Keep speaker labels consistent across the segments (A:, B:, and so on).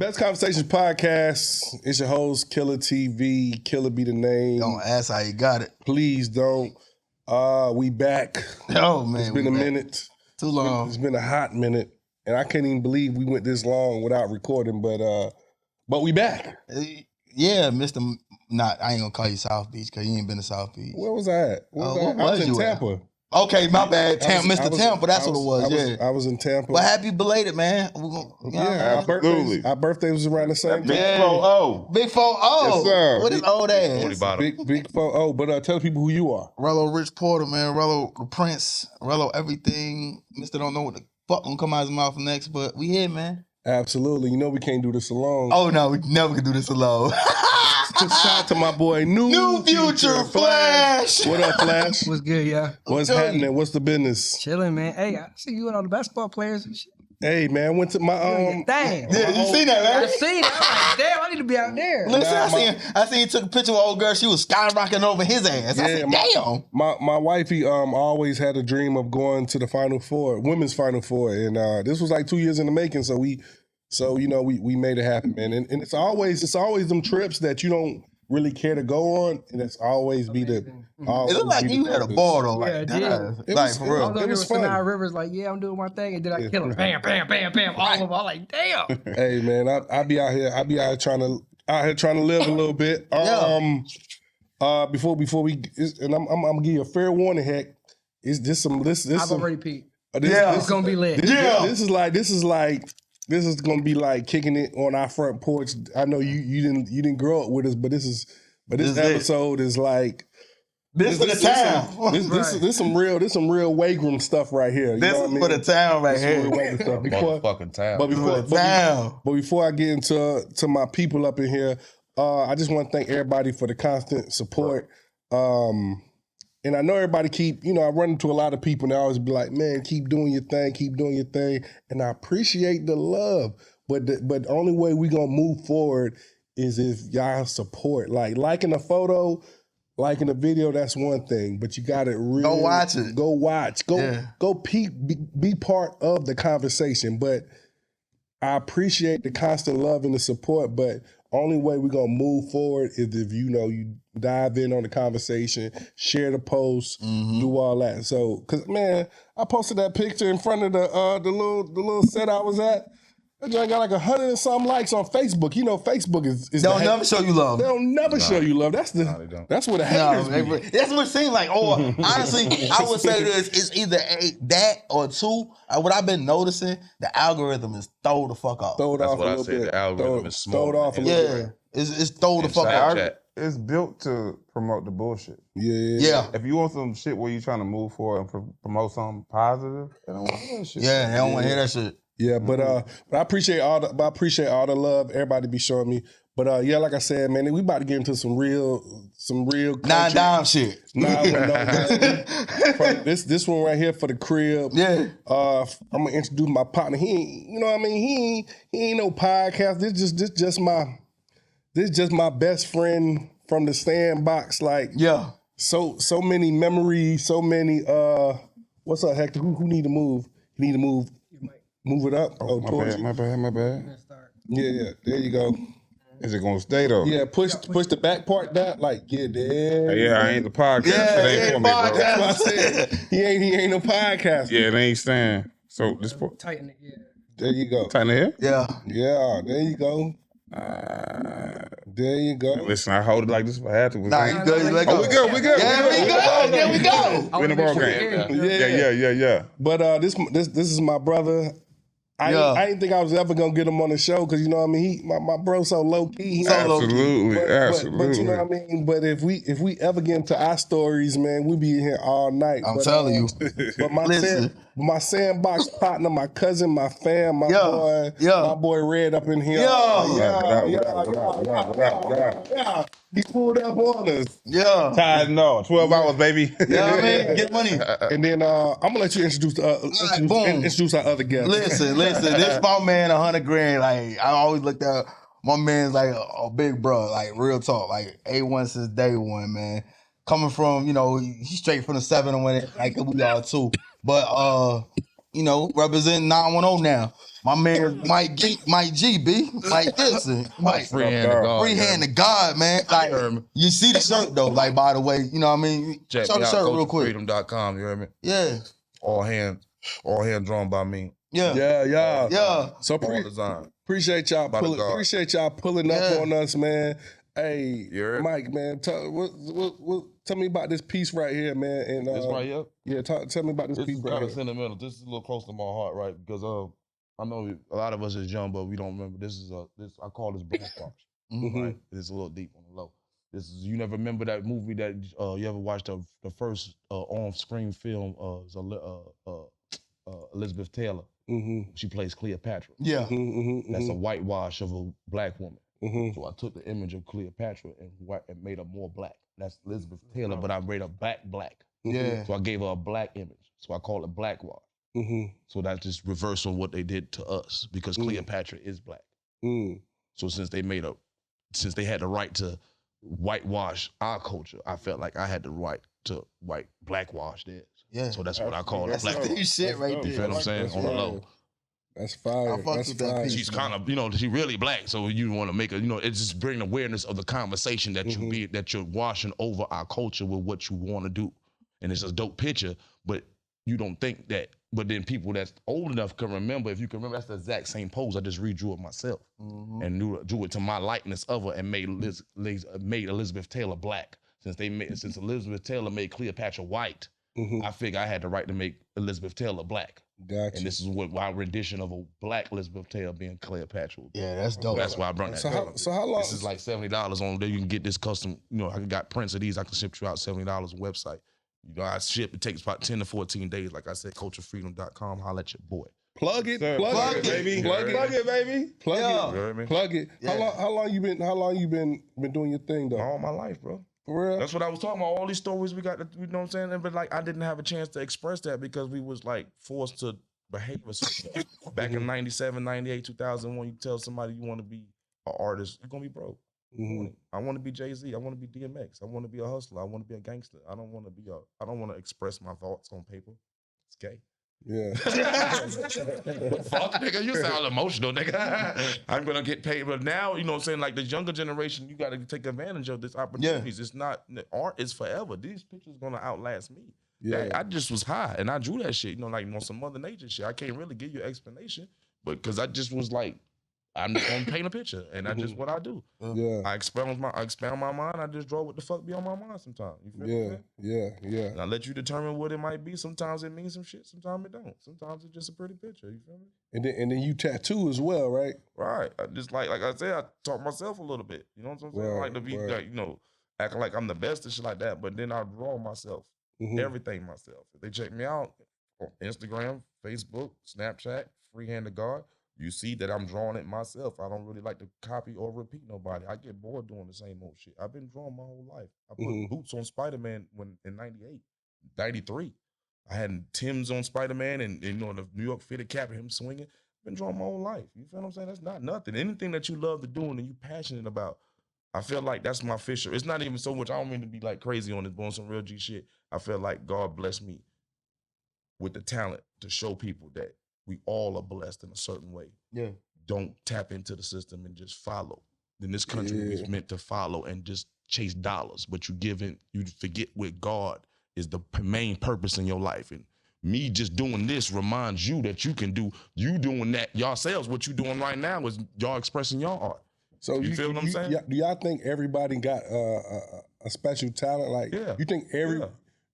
A: Best Conversations Podcast. It's your host, Killer TV. Killer be the name.
B: Don't ask how you got it.
A: Please don't. We back.
B: Oh, man.
A: It's been a minute.
B: Too long.
A: It's been a hot minute. And I can't even believe we went this long without recording, but we back.
B: Yeah, Mr. I ain't gonna call you South Beach because you ain't been to South Beach.
A: Where was I at? I was in Tampa.
B: Okay, my bad. Mr. Tampa, that's what it was.
A: I was in Tampa.
B: But happy belated, man.
A: Our birthday was around the same time.
C: Big 4-0.
B: Big 4-0.
C: Yes, sir.
B: What is old ass?
A: Big 4-0. But tell people who you are.
B: Rello Rich Porter, man. Rello the Prince. Rello everything. Mr. Don't know what the fuck gonna come out of his mouth next, but we here, man.
A: Absolutely. You know we can't do this alone.
B: Oh, no, we never can do this alone.
A: Shout out to my boy, New Future Flash. What up, Flash?
D: What's good, yeah?
A: What's happening? What's the business?
D: Chilling, man. Hey, I see you and all the basketball players and shit.
A: Hey, man, went to my
D: Damn.
B: Yeah, you seen that, right?
D: I seen it. I'm like, damn, I need to be out there.
B: Listen, I seen you took a picture of an old girl. She was skyrocketing over his ass. I said, damn.
A: My wifey always had a dream of going to the Final Four, women's Final Four, and this was like 2 years in the making. So we made it happen, man. And it's always them trips that you don't really care to go on, and it's always be the.
B: It looked like you had a ball though, like for real.
A: It was fun.
D: Rivers, like, yeah, I'm doing my thing, and then I kill him. Bam, bam, bam, bam. All of them. I'm like, damn.
A: Hey, man, I be out here trying to live a little bit. Before we, and I'm gonna give you a fair warning. Heck, is this some?
D: I've already peeped.
A: It's
D: gonna be lit.
A: This is gonna be like kicking it on our front porch. I know you didn't grow up with us, but this episode is like
B: this for the town.
A: This some real Wagram stuff right here.
B: This is for the town right here.
C: Motherfucking town.
A: But before I get into my people up in here, I just want to thank everybody for the constant support. And I know everybody I run into a lot of people and they always be like, man, keep doing your thing. And I appreciate the love. But the only way we gonna move forward is if y'all support. Like liking a photo, liking a video, that's one thing. But you gotta really
B: go watch it.
A: Go watch. Go peep, be part of the conversation. But I appreciate the constant love and the support, but only way we're gonna move forward is if you dive in on the conversation, share the post, do all that. So, cause man, I posted that picture in front of the little set I was at. That joint got like 100 and some likes on Facebook. You know, Facebook is
B: they'll never show you love.
A: They'll never show you love. That's what the haters be.
B: That's what it seems like. Or honestly, I would say this: it's either that or two. What I've been noticing, the algorithm is throw the fuck off.
A: Throw it off a little bit.
C: The algorithm is small.
A: Throw it off a little bit.
B: It's throw the fuck off.
C: It's built to promote the bullshit.
A: Yeah.
C: If you want some shit where you trying to move forward and promote something positive, they don't want that shit.
B: Yeah, they don't want to hear that shit.
A: Yeah, but I appreciate all the love everybody be showing me. But like I said, man, we about to get into some real
B: Nine dime shit.
A: This one right here for the crib.
B: Yeah.
A: I'm gonna introduce my partner. He ain't no podcast. This just my best friend from the sandbox. Like so many memories, so many what's up, Hector? Who need to move? You need to move. Move it up.
C: My bad.
A: Yeah. There you go.
C: Is it gonna stay though?
A: Yeah, push the back part down. Like, there.
C: Yeah, I ain't the podcast.
B: Yeah,
C: it ain't for me, bro.
A: That's what I said. He ain't no podcast.
C: Yeah, it ain't staying. So this part.
D: Tighten it, yeah.
A: There you go.
C: Tighten it here?
A: Yeah, there you go. There you go.
C: Listen, I hold it like this if I had to.
B: Nah, you good.
C: We good.
B: There we go.
C: We in the ball game. Yeah.
A: But this is my brother. I didn't think I was ever gonna get him on the show because you know what I mean. My bro so low key.
C: Absolutely.
A: But you know what I mean. But if we ever get into our stories, man, we be in here all night.
B: I'm telling you.
A: But my sandbox partner, my cousin, my fam, my boy Red up in here. Yeah. He pulled up on us.
B: Yeah.
C: Tired no. 12 hours, baby.
B: Yeah, I mean, get money.
A: And then I'm gonna let you introduce our other guests.
B: Listen. This my man, 100 grand. Like I always looked at my man's like a big bro. Like real talk. Like A1 since day one, man. Coming from, he's straight from the 7 and win it, like we are too. But representing 910 now. My man Mike G, Mike Gibson, Mike Freehand to God, man. Like you see the shirt though, like by the way, you know what I mean?
E: Check
B: Show
E: me
B: the
E: out,
B: shirt real quick.
E: CoachFreedom.com, you hear me?
B: Yeah.
E: All hand drawn by me.
B: Yeah.
A: So
E: All design.
A: appreciate y'all pulling up on us, man. Hey, Mike, man, tell me about this piece right here, man. And
F: this right here?
A: Yeah, tell me about this piece
F: is
A: right
F: kind
A: here.
F: of sentimental. This is a little close to my heart, right? Because I know a lot of us is young, but we don't remember. This I call this black wash. Right? It's a little deep on the low. You never remember that movie that you ever watched the first on-screen film Elizabeth Taylor. She plays Cleopatra.
B: Yeah.
F: That's a whitewash of a black woman. So I took the image of Cleopatra and made her more black. That's Elizabeth Taylor, but I made her black.
B: Yeah.
F: So I gave her a black image. So I call it black wash. So that's just reversal what they did to us because Cleopatra is black. So since they had the right to whitewash our culture, I felt like I had the right to blackwash theirs.
B: Yeah.
F: So that's what I call it. Black
B: That's shit right there.
F: You feel what I'm saying? On the low.
A: That's fire. That's fire.
F: She's kind of, she really black, so you want to make her, it just bring awareness of the conversation that you're washing over our culture with what you want to do. And it's a dope picture, but you don't think that, but then people that's old enough can remember, if you can remember, that's the exact same pose. I just redrew it myself and drew it to my likeness of her and made Elizabeth Taylor black. Since Elizabeth Taylor made Cleopatra white, I figured I had the right to make Elizabeth Taylor black.
A: Gotcha.
F: And this is what my rendition of a black Elizabeth Taylor being Cleopatra.
B: Yeah, that's dope.
F: That's why I brought that.
A: So how long?
F: This is like $70 on there. You can get this custom. I got prints of these. I can ship you out $70 on the website. I ship. It takes about 10 to 14 days. Like I said, CultureFreedom.com. Holla at your boy.
A: Plug it,
C: plug it, baby. Plug it, baby.
A: Plug it.
B: Yeah.
A: How long you been doing your thing though?
F: All my life, bro.
A: For real?
F: That's what I was talking about. All these stories we got, you know what I'm saying? But like, I didn't have a chance to express that because we was like forced to behave a certain way. Back in 97, 98, 2001, you tell somebody you want to be an artist, you're gonna be broke. I want to be Jay-Z. I want to be DMX. I want to be a hustler. I want to be a gangster. I don't want to express my thoughts on paper. It's gay.
A: Yeah.
F: Fuck, nigga, you sound emotional, nigga. I'm gonna get paid, but now, you know what I'm saying, like the younger generation, you gotta take advantage of this opportunities. It's not, art is forever. These pictures gonna outlast me.
A: Yeah.
F: I just was high and I drew that shit, like on some Mother Nature shit. I can't really give you an explanation, but because I just was like, I'm gonna paint a picture, and that's just what I do.
A: Yeah.
F: I expound my mind. I just draw what the fuck be on my mind sometimes. You feel me?
A: Yeah.
F: And I let you determine what it might be. Sometimes it means some shit. Sometimes it don't. Sometimes it's just a pretty picture. You feel me?
A: And then you tattoo as well, right?
F: Right. I just like I said, I taught myself a little bit. You know what I'm saying? I like to be like, acting like I'm the best and shit like that. But then I draw myself, everything myself. If they check me out on Instagram, Facebook, Snapchat, Freehand to God, you see that I'm drawing it myself. I don't really like to copy or repeat nobody. I get bored doing the same old shit. I've been drawing my whole life. I put boots on Spider-Man in 98, 93. I had Tim's on Spider-Man and the New York fitted cap and him swinging. I've been drawing my whole life. You feel what I'm saying? That's not nothing. Anything that you love to do and you passionate about, I feel like that's my fisher. It's not even so much, I don't mean to be like crazy on this, but on some real G shit, I feel like God blessed me with the talent to show people that we all are blessed in a certain way.
B: Yeah.
F: Don't tap into the system and just follow. In this country, is meant to follow and just chase dollars, but you forget what God is the main purpose in your life. And me just doing this reminds you that you can do, you doing that yourselves. What you doing right now is y'all expressing your art.
A: So
F: you feel what I'm saying?
A: Do y'all think everybody got a special talent? Like, you think every...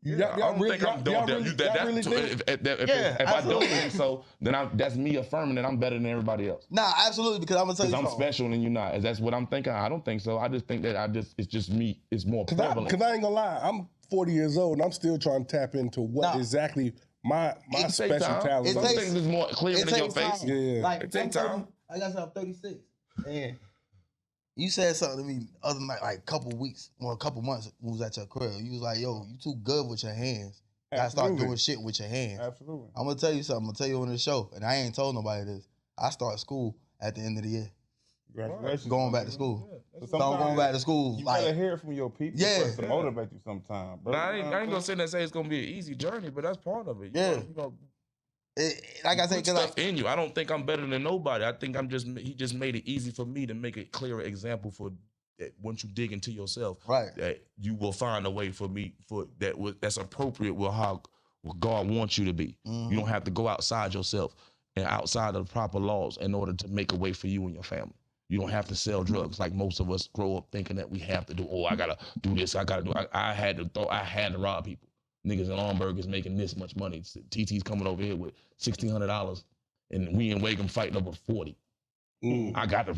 F: I don't think I'm doing that. If I don't think so, then that's me affirming that I'm better than everybody else.
B: Nah, absolutely, because I'm gonna tell you
F: something. I'm special and you're not. That's what I'm thinking. I don't think so. I just think that it's just me. It's more prevalent.
A: Because I ain't gonna lie, I'm 40 years old and I'm still trying to tap into what exactly my special talent is.
F: Some things is more clear in your face.
A: Yeah.
B: Like,
F: it takes time.
B: I got I'm 36. And you said something to me other night, like a couple weeks or a couple months, we was at your crib. You was like, yo, you too good with your hands. You gotta start doing shit with your hands.
C: Absolutely.
B: I'm gonna tell you something. I'm gonna tell you on the show, and I ain't told nobody this. I start school at the end of the year.
C: Congratulations.
B: Going back to school.
C: Yeah.
B: So I'm going back to school.
C: You gotta hear it from your people to motivate you sometimes.
F: I ain't gonna sit there and say it's gonna be an easy journey, but that's part of it.
B: Yeah. Like I said,
F: Put stuff in you. I don't think I'm better than nobody. I think he just made it easy for me to make a clearer example for that once you dig into yourself,
B: right?
F: That you will find a way for me that's appropriate with how God wants you to be. You don't have to go outside yourself and outside of the proper laws in order to make a way for you and your family. You don't have to sell drugs like most of us grow up thinking that we have to do. Oh, I gotta do this. I gotta do. I had to rob people. Niggas in Lomberg is making this much money. TT's coming over here with $1,600, and we in Wagram fighting over 40. I got to.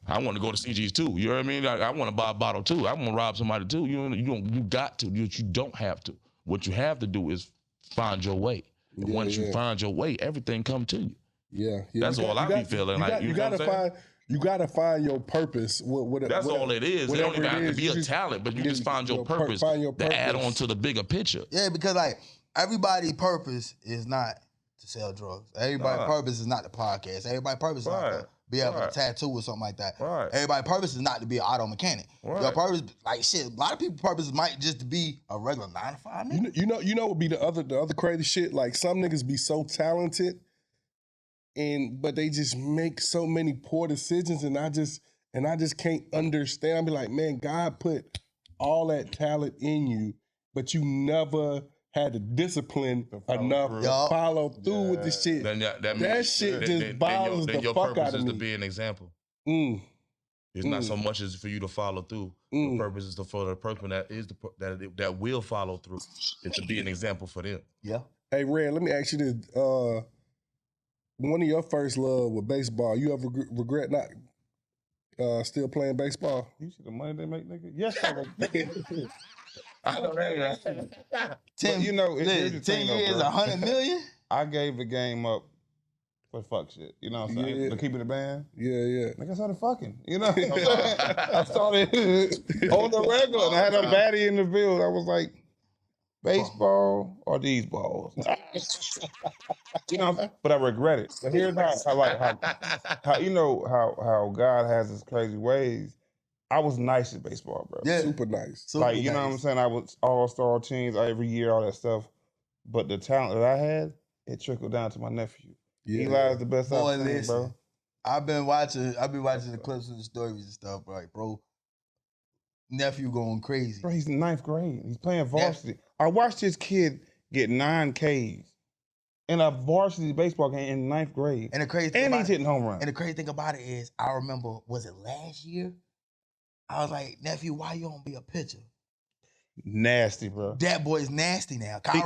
F: I want to go to CG's too. You know what I mean? I want to buy a bottle too. I want to rob somebody too. You got to. You don't have to. What you have to do is find your way. And once you find your way, everything come to you.
A: Yeah.
F: That's all I be feeling like. You
A: gotta find your purpose.
F: That's all it is. It don't even have to be a talent, but you just find your purpose to add on to the bigger picture.
B: Yeah, because like everybody's purpose is not to sell drugs. Everybody's purpose is not the podcast. Everybody's purpose is not to be able to tattoo or something like that.
F: Right.
B: Everybody's purpose is not to be an auto mechanic.
F: Right.
B: Your purpose, like shit, a lot of people's purpose might just to be a regular 9 to 5 nigga.
A: You know what be the other crazy shit? Like some niggas be so talented, but they just make so many poor decisions, and I just can't understand. I be like, man, God put all that talent in you, but you never had the discipline enough to follow through with the shit. That shit just bothers the fuck out of me.
F: Then your purpose is to be an example. It's not so much as for you to follow through. The purpose is for the person that will follow through, and to be an example for them.
B: Yeah.
A: Hey, Red, let me ask you this. One of your first love with baseball, you ever regret not still playing baseball?
C: You see the money they make, nigga? Yes, I regret.
F: I know that.
B: 10 years, 100 million?
C: I gave the game up for fuck shit. You know what I'm saying? To keep it a band.
A: Yeah.
C: Like I started fucking. You know what I'm saying? I started on the regular, and I had a baddie in the field. I was like, baseball or these balls? You know, but I regret it. But here's how you know how God has his crazy ways. I was nice at baseball, bro.
B: Yeah.
A: Super nice.
C: Like, you know what I'm saying? I was all-star teams every year, all that stuff. But the talent that I had, it trickled down to my nephew. Yeah. Eli's the best I've seen, bro.
B: I've been watching the clips and the stories and stuff, like, bro. Nephew going crazy.
C: Bro, he's in 9th grade. He's playing varsity. I watched this kid get 9 Ks in a varsity baseball game in 9th grade.
B: And the crazy thing
C: he's hitting home runs.
B: And the crazy thing about it is, I remember, was it last year? I was like, nephew, why you don't be a pitcher?
C: Nasty, bro.
B: That boy's nasty now. I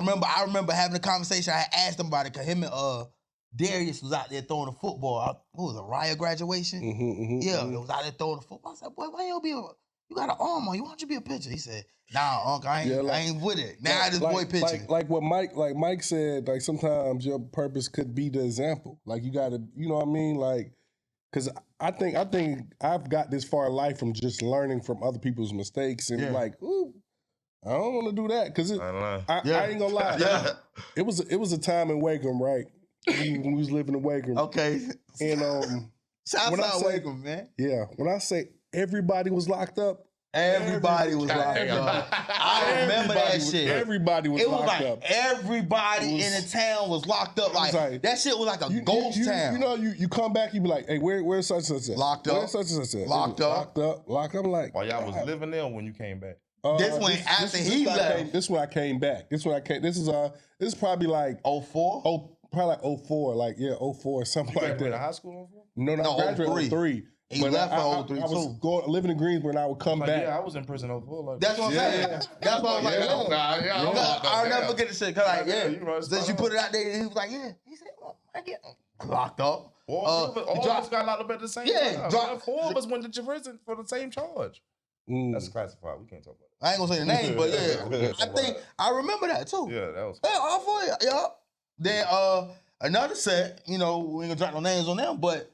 B: remember having a conversation. I asked him about it because him and Darius was out there throwing the football. What was it, Raya graduation? It was out there throwing the football. I said, boy, why you don't be you got an arm on you. Why don't you be a pitcher? He said, nah, Uncle, I ain't with it. Now this boy pitching.
A: Like what Mike said, like sometimes your purpose could be the example. Like you gotta, you know what I mean? Like, cause I think I've got this far in life from just learning from other people's mistakes and like, ooh, I don't want to do that. Cause I ain't gonna lie. It was a time in Wagram, right? When we was living in Wagram.
B: Okay.
A: And
B: shout out Wagram, man.
A: Yeah. When I say everybody was locked up.
B: Everybody was locked up. I remember that shit.
A: Everybody was locked up.
B: Everybody in the town was locked up. Like that shit was like a ghost town.
A: You know, you come back, you be like, hey, where's such and such?
B: Locked up.
A: Where's such and such?
B: Locked up.
A: Locked up. I'm like,
F: while y'all was living there when you came back.
B: This one after he left.
A: This when I came back. This is probably like
B: 04?
A: Probably like 04, like 04, something like that.
F: In high school?
A: No, I graduated 03.
B: He left for 03
A: I was living in Greensboro and I would come back.
F: Yeah, I was in prison 04. Like,
B: that's what I'm saying. That's what I was like, oh, God. I'll never forget the shit. Cause like, since you put it out there, he was like, yeah. He said, well, I get locked up.
F: All of us got locked up at the same time. 4 of us went to prison for the same charge. That's classified. We can't talk about it.
B: I ain't gonna say the name, but yeah. I remember that too.
F: Yeah, that was.
B: Yeah, all for it. Yeah. Then another set, we ain't gonna drop no names on them, but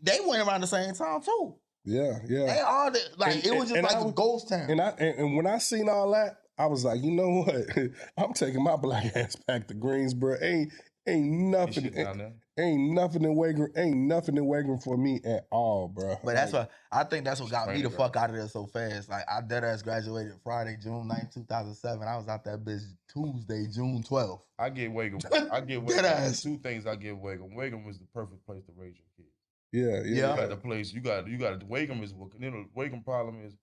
B: they went around the same time too.
A: Yeah.
B: They all it was just like a ghost town.
A: And when I seen all that, I was like, you know what? I'm taking my black ass back to Greensboro. Ain't nothing. Ain't nothing in Wagram for me at all, bro.
B: But that's what I think that's what got me the fuck out of there so fast. Like I dead ass graduated Friday, June 9th, 2007. I was out that bitch Tuesday, June 12th.
F: I get Wagram.
B: Dead ass.
F: Two things I give Wagram. Wagram was the perfect place to raise your kids.
A: Yeah.
F: You got the place. You got Wagram is what. You know, Wagram problem is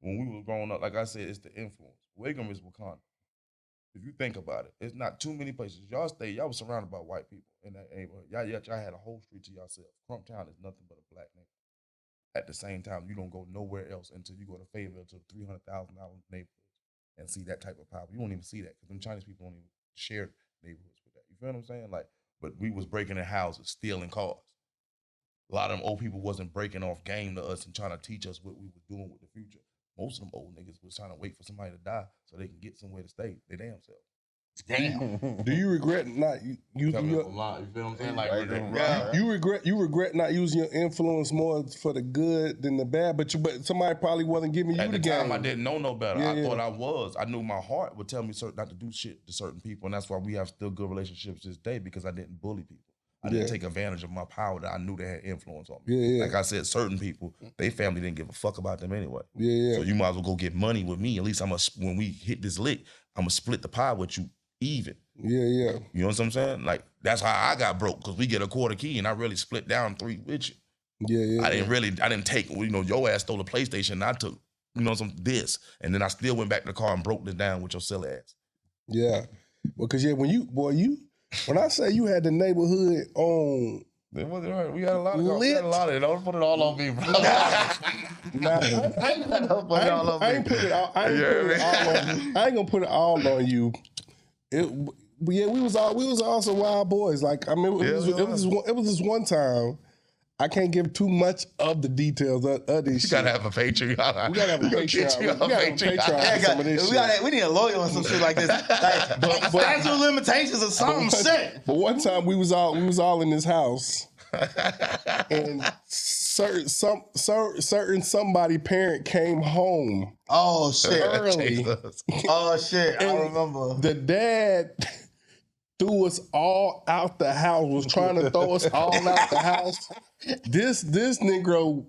F: when we were growing up. Like I said, it's the influence. Wagram is Wakanda. If you think about it, it's not too many places. Y'all was surrounded by white people in that neighborhood. Y'all had a whole street to yourself. Crumptown is nothing but a black neighborhood. At the same time, you don't go nowhere else until you go to Fayetteville to $300,000 neighborhoods and see that type of power. You won't even see that because them Chinese people don't even share neighborhoods with that. You feel what I'm saying? Like, but we was breaking in houses, stealing cars. A lot of them old people wasn't breaking off game to us and trying to teach us what we were doing with the future. Most of them old niggas was trying to wait for somebody to die so they can get somewhere to stay. They damn self.
B: Damn.
A: Do you regret not using your?
F: You feel what I'm saying? Like,
A: You regret not using your influence more for the good than the bad, but somebody probably wasn't giving you
F: at
A: the
F: the time,
A: game.
F: I didn't know no better.
A: Yeah,
F: I thought I was. I knew my heart would tell me not to do shit to certain people, and that's why we have still good relationships this day because I didn't bully people. I didn't take advantage of my power that I knew they had influence on me.
A: Yeah.
F: Like I said, certain people, their family didn't give a fuck about them anyway.
A: Yeah.
F: So you might as well go get money with me. At least when we hit this lick, I'm gonna split the pie with you even.
A: Yeah.
F: You know what I'm saying? Like that's how I got broke because we get a quarter key and I really split down 3 with you.
A: Yeah.
F: I didn't take. Your ass stole a PlayStation. And I took this, and then I still went back to the car and broke this down with your silly ass.
A: Yeah. Well, cause when I say you had the neighborhood on.
F: It wasn't right. We had a lot of it. Don't put it all on me, bro.
A: I ain't gonna put it all on you. We was also wild boys. Like I mean, it was this one time. I can't give too much of the details of this.
F: You gotta have a Patreon. We
A: gotta have a Patreon. We gotta have a Patreon for some of this shit.
B: We need a lawyer on some shit like this. Like statute of limitations or something shit.
A: But one time we was all in this house, and certain somebody parent came home.
B: Oh shit!
A: Early.
B: Oh shit! I remember
A: the dad threw us all out the house. Was trying to throw us all out the house. This Negro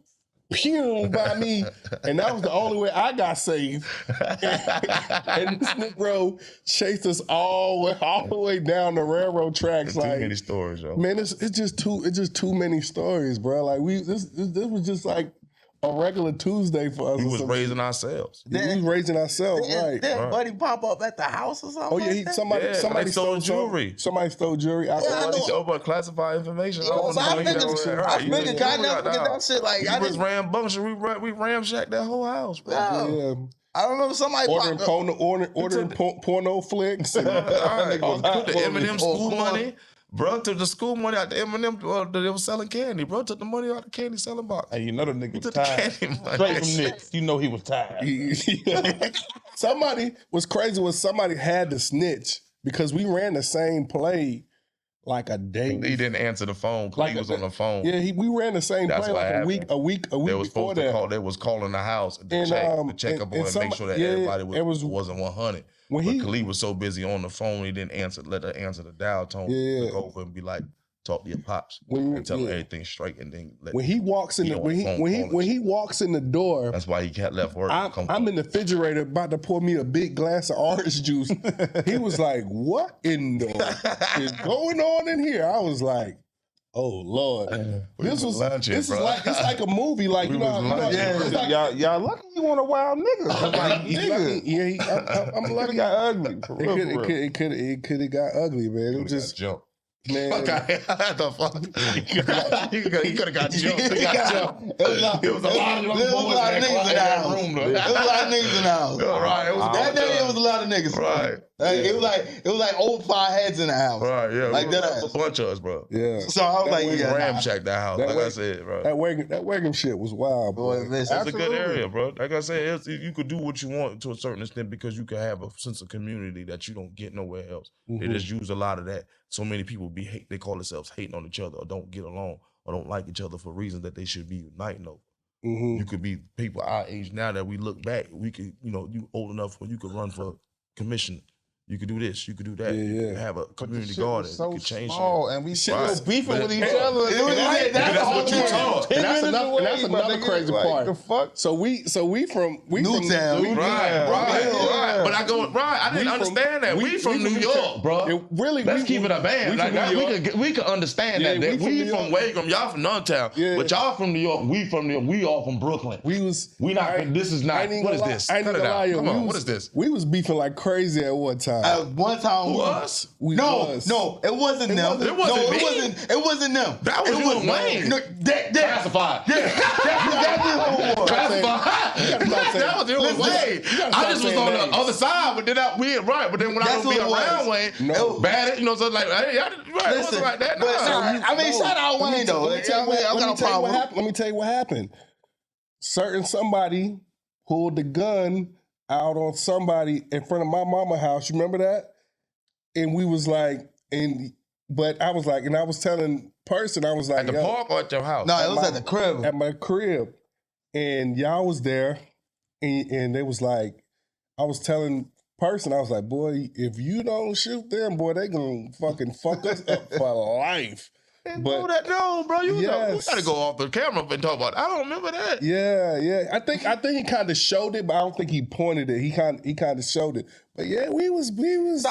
A: pew by me, and that was the only way I got saved. And this Negro chased us all the way down the railroad tracks. Like,
F: too many stories, yo.
A: Man, it's just too many stories, bro. Like this was just like a regular Tuesday for us.
F: We was raising ourselves.
A: Yeah, we was raising ourselves, right?
B: Did Buddy pop up at the house or something?
A: Oh yeah, somebody stole
F: jewelry.
A: Somebody stole jewelry.
F: Classified information.
B: I figured I never forget that shit. Like
F: I was rambunctious. We ramshacked that whole house, bro.
A: Yeah.
B: I remember somebody
A: ordering porno flicks. And,
F: took the M&M school money. Bro took the school money out the M&M. They was selling candy. Bro took the money out the candy selling box.
C: Hey, you know the nigga was tired. Straight from Nick. You know he was tired.
A: Somebody was crazy when somebody had to snitch because we ran the same play like a day.
F: He didn't answer the phone because he was on the phone.
A: Yeah, we ran the same play like a week
F: they was
A: before that.
F: They was calling the house to check up on and make sure that everybody wasn't 100. But Khalid was so busy on the phone, he didn't let her answer the dial tone. Look over and be like, talk to your pops and tell him everything straight, and then
A: when he walks in the door,
F: that's why he left work.
A: I'm in the refrigerator about to pour me a big glass of orange juice. He was like, "What in the is going on in here?" I was like, "Oh Lord, this is like a movie. Like
C: y'all lucky you want a wild nigga.
A: I'm lucky.
C: It got ugly.
A: It could have got ugly, man. It was just
F: jump.
A: Man,
F: the fuck? He could have got jumped. It was a lot of
B: niggas in the house. It was a lot of niggas in the house.
F: Right.
B: That day it was a lot of niggas.
F: Right.
B: It was like old 5 heads in the house.
F: Right. Yeah.
B: Like that.
F: A bunch of us, bro.
A: Yeah.
B: So I was like,
F: ramshack that house. Like I said, bro.
A: That Wagram shit was wild, boy.
F: It's a good area, bro. Like I said, you could do what you want to a certain extent because you can have a sense of community that you don't get nowhere else. They just use a lot of that. So many people they call themselves hating on each other or don't get along or don't like each other for reasons that they should be uniting over. You could be people our age now that we look back. We could, you old enough when you could run for commission You could do this. You could do that.
A: Yeah,
F: You could
A: yeah.
F: have a
C: But the
F: community
C: shit
F: garden.
C: was so
F: you could change
C: small,
F: shit.
C: and we
F: Right.
C: still beefing
F: But-
C: with each other.
F: That's what you taught.
A: And that's
C: 10 minutes away,
A: that's
C: my
A: another
C: nigga.
A: crazy
C: Like,
A: part.
C: the fuck?
A: So we from
B: Newtown.
A: we-
F: Right. But I go, right. I didn't understand that. We from New York, bro.
A: It really,
F: Let's keep it a band.
A: we
F: Like
A: from
F: that,
A: New
F: we
A: York.
F: could understand
A: Yeah,
F: that.
A: we
F: We
A: from
F: from
A: New
F: Wagram, y'all from Nuntown.
A: Yeah.
F: But y'all from New York, we from New York, we all from Brooklyn.
A: We was
F: We not. This is
A: I
F: not.
A: ain't even
F: What is
A: gonna lie-
F: this?
A: I ain't
F: Cut
A: even
F: it
A: gonna lie,
F: out.
A: yo,
F: Come
A: we
F: on.
A: was-
F: What is this?
A: We was beefing like crazy at one time.
B: One time,
F: Was?
A: We
B: no,
A: was.
B: no, it wasn't them.
F: It wasn't
B: no,
F: me.
B: It wasn't them.
F: That was
B: it
F: you and Wayne.
B: No, that.
F: Classified.
B: Yeah, that's who it was.
F: Classified. That was you and Wayne. I just was on the other side, but then we ain't right. But then when I
B: That's
F: don't be
B: what it
F: around
B: was.
F: Wayne,
A: No.
F: bad, you know, so like, hey, I didn't, right, it
B: Listen,
F: wasn't like that.
B: but
F: Nah.
B: I mean, shout out
A: Let me
B: Wayne
A: tell-
B: though.
A: let me tell you what-
B: I
A: let
B: got
A: me
B: no
A: tell you
B: problem
A: what
B: with
A: happened. Let me tell you what happened. Certain somebody pulled the gun out on somebody in front of my mama house. You remember that? And we was like, but I was like, and I was telling person, I was like,
F: At the
A: yo,
F: park or at your house?
B: No, it was at the crib.
A: at my crib, and y'all was there, and they was like, I was telling person, I was like, boy, if you don't shoot them, boy, they gonna fucking fuck us up for life. But
F: No, bro, you
A: Yes.
F: gotta go off the camera and talk about it. I don't remember that.
A: yeah, I think he kind of showed it, but I don't think he pointed it. He kind of showed it. But yeah, we was next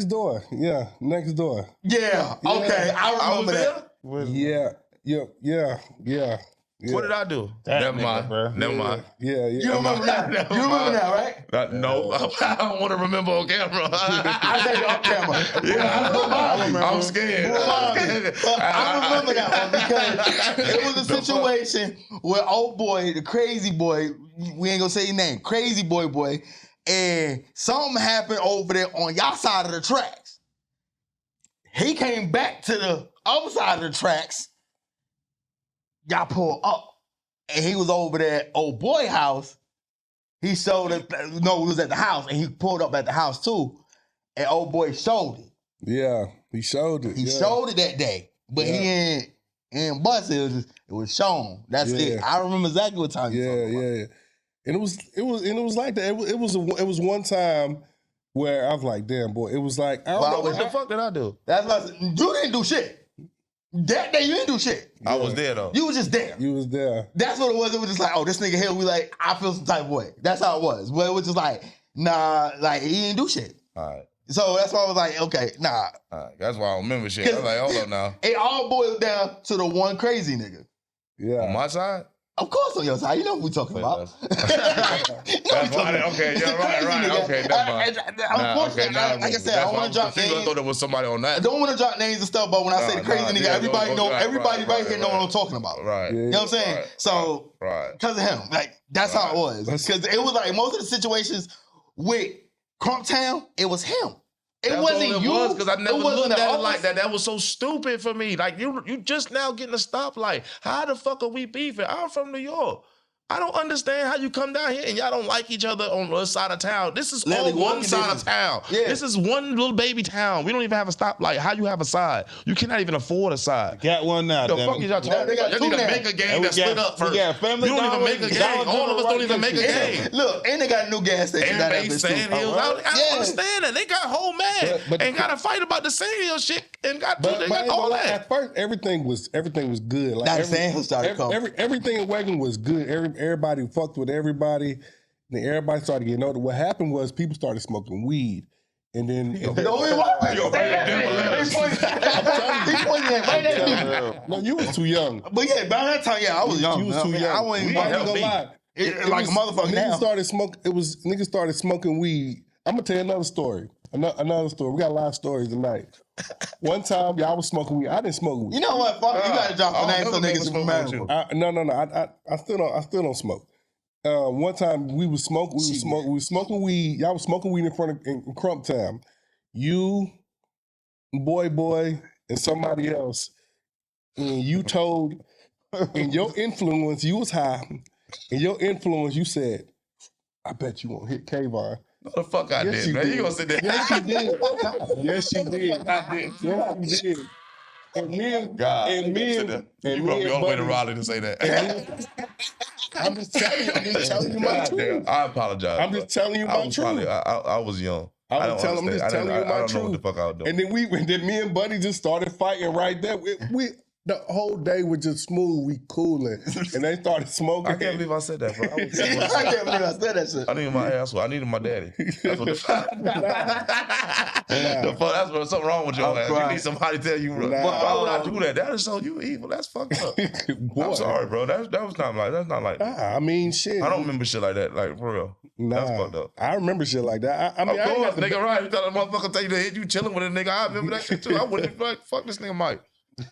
A: door. Yeah, next door.
B: Yeah. Okay. I remember that.
A: Yeah.
F: What did I do?
C: That
F: Never
C: nigga,
F: mind.
C: bro.
F: Never mind.
A: Yeah.
B: You remember that?
F: Never
B: You remember
F: mind.
B: that, right?
F: No, I don't want to remember on camera.
B: I said it on camera.
F: I remember. I'm scared.
B: I remember that one because it was a situation where old boy, the crazy boy, we ain't gonna say his name, crazy boy, and something happened over there on y'all side of the tracks. He came back to the other side of the tracks. Y'all pulled up, and he was over there at old boy house. He showed it. No, he was at the house, and he pulled up at the house too. And old boy showed it.
A: Yeah, he showed it.
B: He
A: yeah.
B: showed it that day, but he ain't bust it. It was shown. That's it. I remember exactly what time.
A: Yeah. And it was like that. It was one time where I was like, damn boy. It was like I don't know
F: What the fuck did I do?
B: That's what I said. You didn't do shit. That day you didn't do shit.
F: I was there though.
B: You was just there.
A: You was there.
B: That's what it was. It was just like, oh, this nigga here. We like, I feel some type of way. That's how it was. But it was just like, nah, like he didn't do shit.
F: All right.
B: So that's why I was like, okay, nah.
F: All right. That's why I don't remember shit. I was like, hold up now.
B: It all boiled down to the one crazy nigga.
A: Yeah.
F: On my side?
B: Of course on your side. You know what we talking about.
F: That's why. Okay, yeah, right. Okay, never mind.
B: Unfortunately, like I said, I don't want to drop names.
F: I thought there was somebody on
B: I
F: that.
B: don't want to drop names and stuff, but when I say the crazy nigga, everybody know. Everybody right here know what I'm talking about.
F: Right.
B: You know what I'm saying?
F: Right,
B: So,
F: right.
B: because of him, like that's how it was. Because it was like most of the situations with Crumptown, it was him. It wasn't you.
F: Because I never
B: It wasn't
F: looked at
B: the
F: it like
B: others.
F: that. That was so stupid for me. Like you just now getting a stoplight. How the fuck are we beefing? I'm from New York. I don't understand how you come down here and y'all don't like each other on the other side of town. This is
B: Literally
F: all one
B: walking
F: side
B: distance.
F: of town.
B: Yeah.
F: This is one little baby town. We don't even have a stoplight. How you have a side? You cannot even afford a side.
C: Got one now.
F: The
C: damn
F: fuck
C: it.
F: is y'all talking
B: They got
F: about? Y'all need
B: two
F: to
B: now.
F: make a game
C: And we
F: that split
C: got-
F: up first.
C: we got Family
F: You don't even
C: Dollar,
F: make a game.
C: Dollar
F: All of us don't even make a
C: General
F: game.
B: Look, and they got a new gas station down
F: Everybody
B: there.
F: saying hills. I don't
B: Yeah.
F: understand that. They got whole man
A: But
F: and got to fight about the sand hill shit and got
A: But
F: they got all that.
A: at first, everything was good. Like
B: Now the sand hill started coming.
A: everything in Wagon was good. Everybody fucked with everybody. And then everybody started getting older. What happened was people started smoking weed, and then
B: No, it wasn't.
F: Yo,
B: He pointed at right at me.
A: no, you was too young.
B: But yeah, by that time, yeah, I was young.
A: You was too young.
B: I wasn't
F: We
B: even
F: ain't
A: I ain't gonna lie.
B: like a motherfucker
A: niggas
B: now.
A: started smoking. Niggas started smoking weed. I'm gonna tell you another story. Another story. We got a lot of stories tonight. One time, y'all was smoking weed. I didn't smoke weed.
B: You know what? Fuck, you gotta drop the
F: I
B: name so
F: don't never
B: niggas
F: smoke
B: remember.
F: with
A: No. I still don't smoke. One time we was smoking weed. Y'all was smoking weed in Crump Town. You, boy, and somebody else. And you told, in your influence, you was high. In your influence, you said, I bet you won't hit Kayvon.
F: No, the fuck I
A: Yes,
F: did,
A: you
F: man.
A: did.
F: You gonna sit there?
A: Yes, you did. Yes, you did.
F: I did.
A: Yes, you did. And me and
F: God,
A: and me and
F: you brought me all the way to Raleigh to say that.
A: I'm just telling you my
F: God
A: truth.
F: damn, I apologize.
A: I'm just telling you my truth.
F: I was young.
A: I'm just telling you my
F: I don't
A: truth.
F: know what the fuck I was doing.
A: And then me and Buddy just started fighting right there. We the whole day was just smooth. We cooling, and they started smoking.
F: I can't believe I said that, bro. I
B: can't believe I said that shit.
F: I needed my asshole. I needed my daddy. That's what the fuck. That's what something wrong with your ass. You need somebody to tell you. Why would I do that? That is so you evil. That's fucked up. I'm sorry, bro. That's not like.
A: I mean, shit.
F: I don't remember shit like that. Like for real. That's fucked up.
A: I remember shit like that. I mean,
F: of course, nigga, right? You thought a motherfucker tell you to hit you chilling with a nigga. I remember that shit too. I wouldn't fuck this nigga Mike.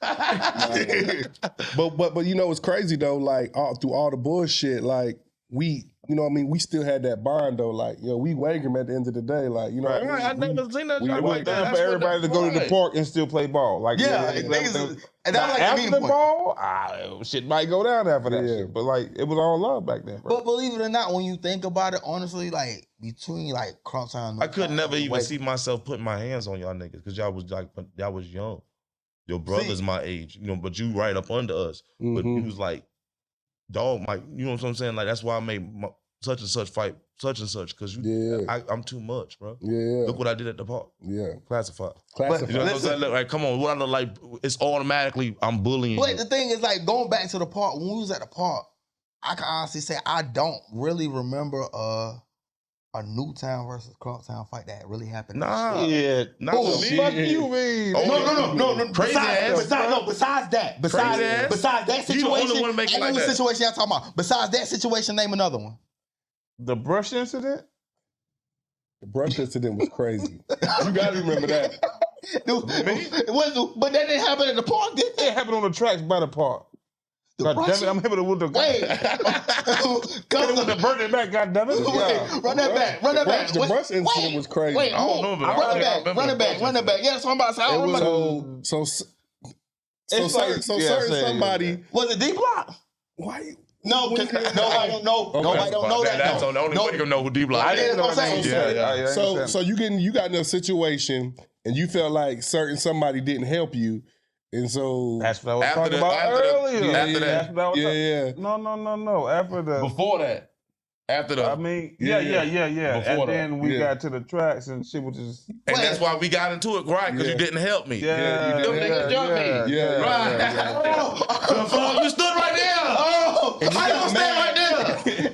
A: but you know it's crazy though, like through all the bullshit, like we, you know what I mean, we still had that bond though, like, yo, we Wagram at the end of the day, like, you know what I mean?
F: I never seen that.
C: It was time for everybody to go to the park and still play ball. Like,
B: and that was like
C: after the ball, shit might go down after that shit. But like, it was all love back then, bro.
B: But believe it or not, when you think about it, honestly, like between like Crump Town,
F: I could never even see myself putting my hands on y'all niggas because y'all was young. Your brother's my age, you know, but you right up under us. Mm-hmm. But you was like, dog, Mike, you know what I'm saying? Like, that's why I made such and such fight, such and such, because I'm too much, bro. Yeah. Look what I did at the park. Yeah. Classified. You know what I'm saying? Look, like, come on, what I look like, it's automatically, I'm bullying
B: But
F: you.
B: the thing is, like, going back to the park, when we was at the park, I can honestly say I don't really remember a Newtown versus Crumptown fight that really happened.
F: Nah.
C: Yeah.
F: Not me.
C: Fuck you, man.
B: No.
F: Crazy ass.
B: Besides that situation,
F: You the only one making like that.
B: Situation y'all talking about. Besides that situation, name another one.
C: The brush incident?
A: The brush incident was crazy. You gotta remember that.
B: But that didn't happen at the park, did it?
C: It happened on the tracks by the park. God damn it, I'm hitting it with the
B: Come
C: with the burning back, god damn it.
B: Run that back.
A: The brush incident was crazy.
B: Wait, I don't know, but run it back. Yeah, that's what I'm about to say. I don't remember.
A: Certain somebody.
B: Was it D Block?
A: Why?
B: No, nobody don't know. Nobody don't know that.
F: That's the only way you can know who D Block.
B: I didn't know that.
A: So you got in a situation and you felt like somebody didn't help you. And so
C: that's what I was talking about earlier.
F: After that.
C: No. After the
F: before that. After the
C: I mean, yeah. And then we got to the tracks and shit was just
F: and that's why we got into it, right? Because you didn't help me.
C: Yeah.
F: Them niggas jumped me.
A: Yeah.
F: Right. You stood right there. Oh, I don't stand right there.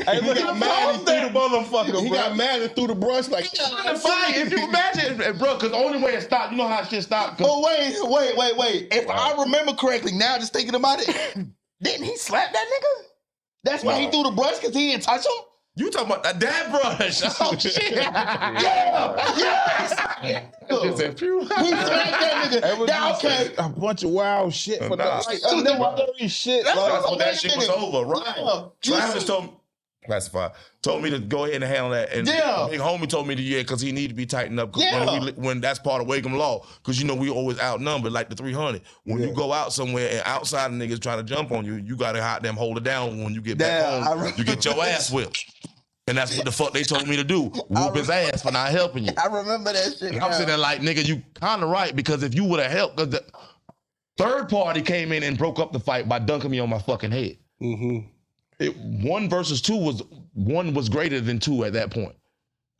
C: Hey, look, he got mad and threw the motherfucker,
A: He got mad and threw the brush like
F: the fight. If you imagine, bro, because the only way it stopped, you know how shit stopped.
B: But wait. If I remember correctly, now just thinking about it, didn't he slap that nigga? That's why he threw the brush, because he didn't touch him?
F: You talking about that brush? Oh shit! Yes.
B: He slapped that nigga.
C: It was just a bunch of wild shit for the shit.
F: That's when that shit was over, right? Travis told me to go ahead and handle that, and big homie told me to because he needed to be tightened up. When that's part of Wagram law, because you know we always outnumbered like the 300. When you go out somewhere and outside niggas trying to jump on you, you gotta hold it down. When you get back home, you get your ass whipped. And that's what the fuck they told me to do. Whoop his ass for not helping you.
B: I remember that shit.
F: And I'm sitting there like, nigga, you kind of right, because if you would have helped, because the third party came in and broke up the fight by dunking me on my fucking head. Mm-hmm. 1 versus 2 was greater than 2 at that point.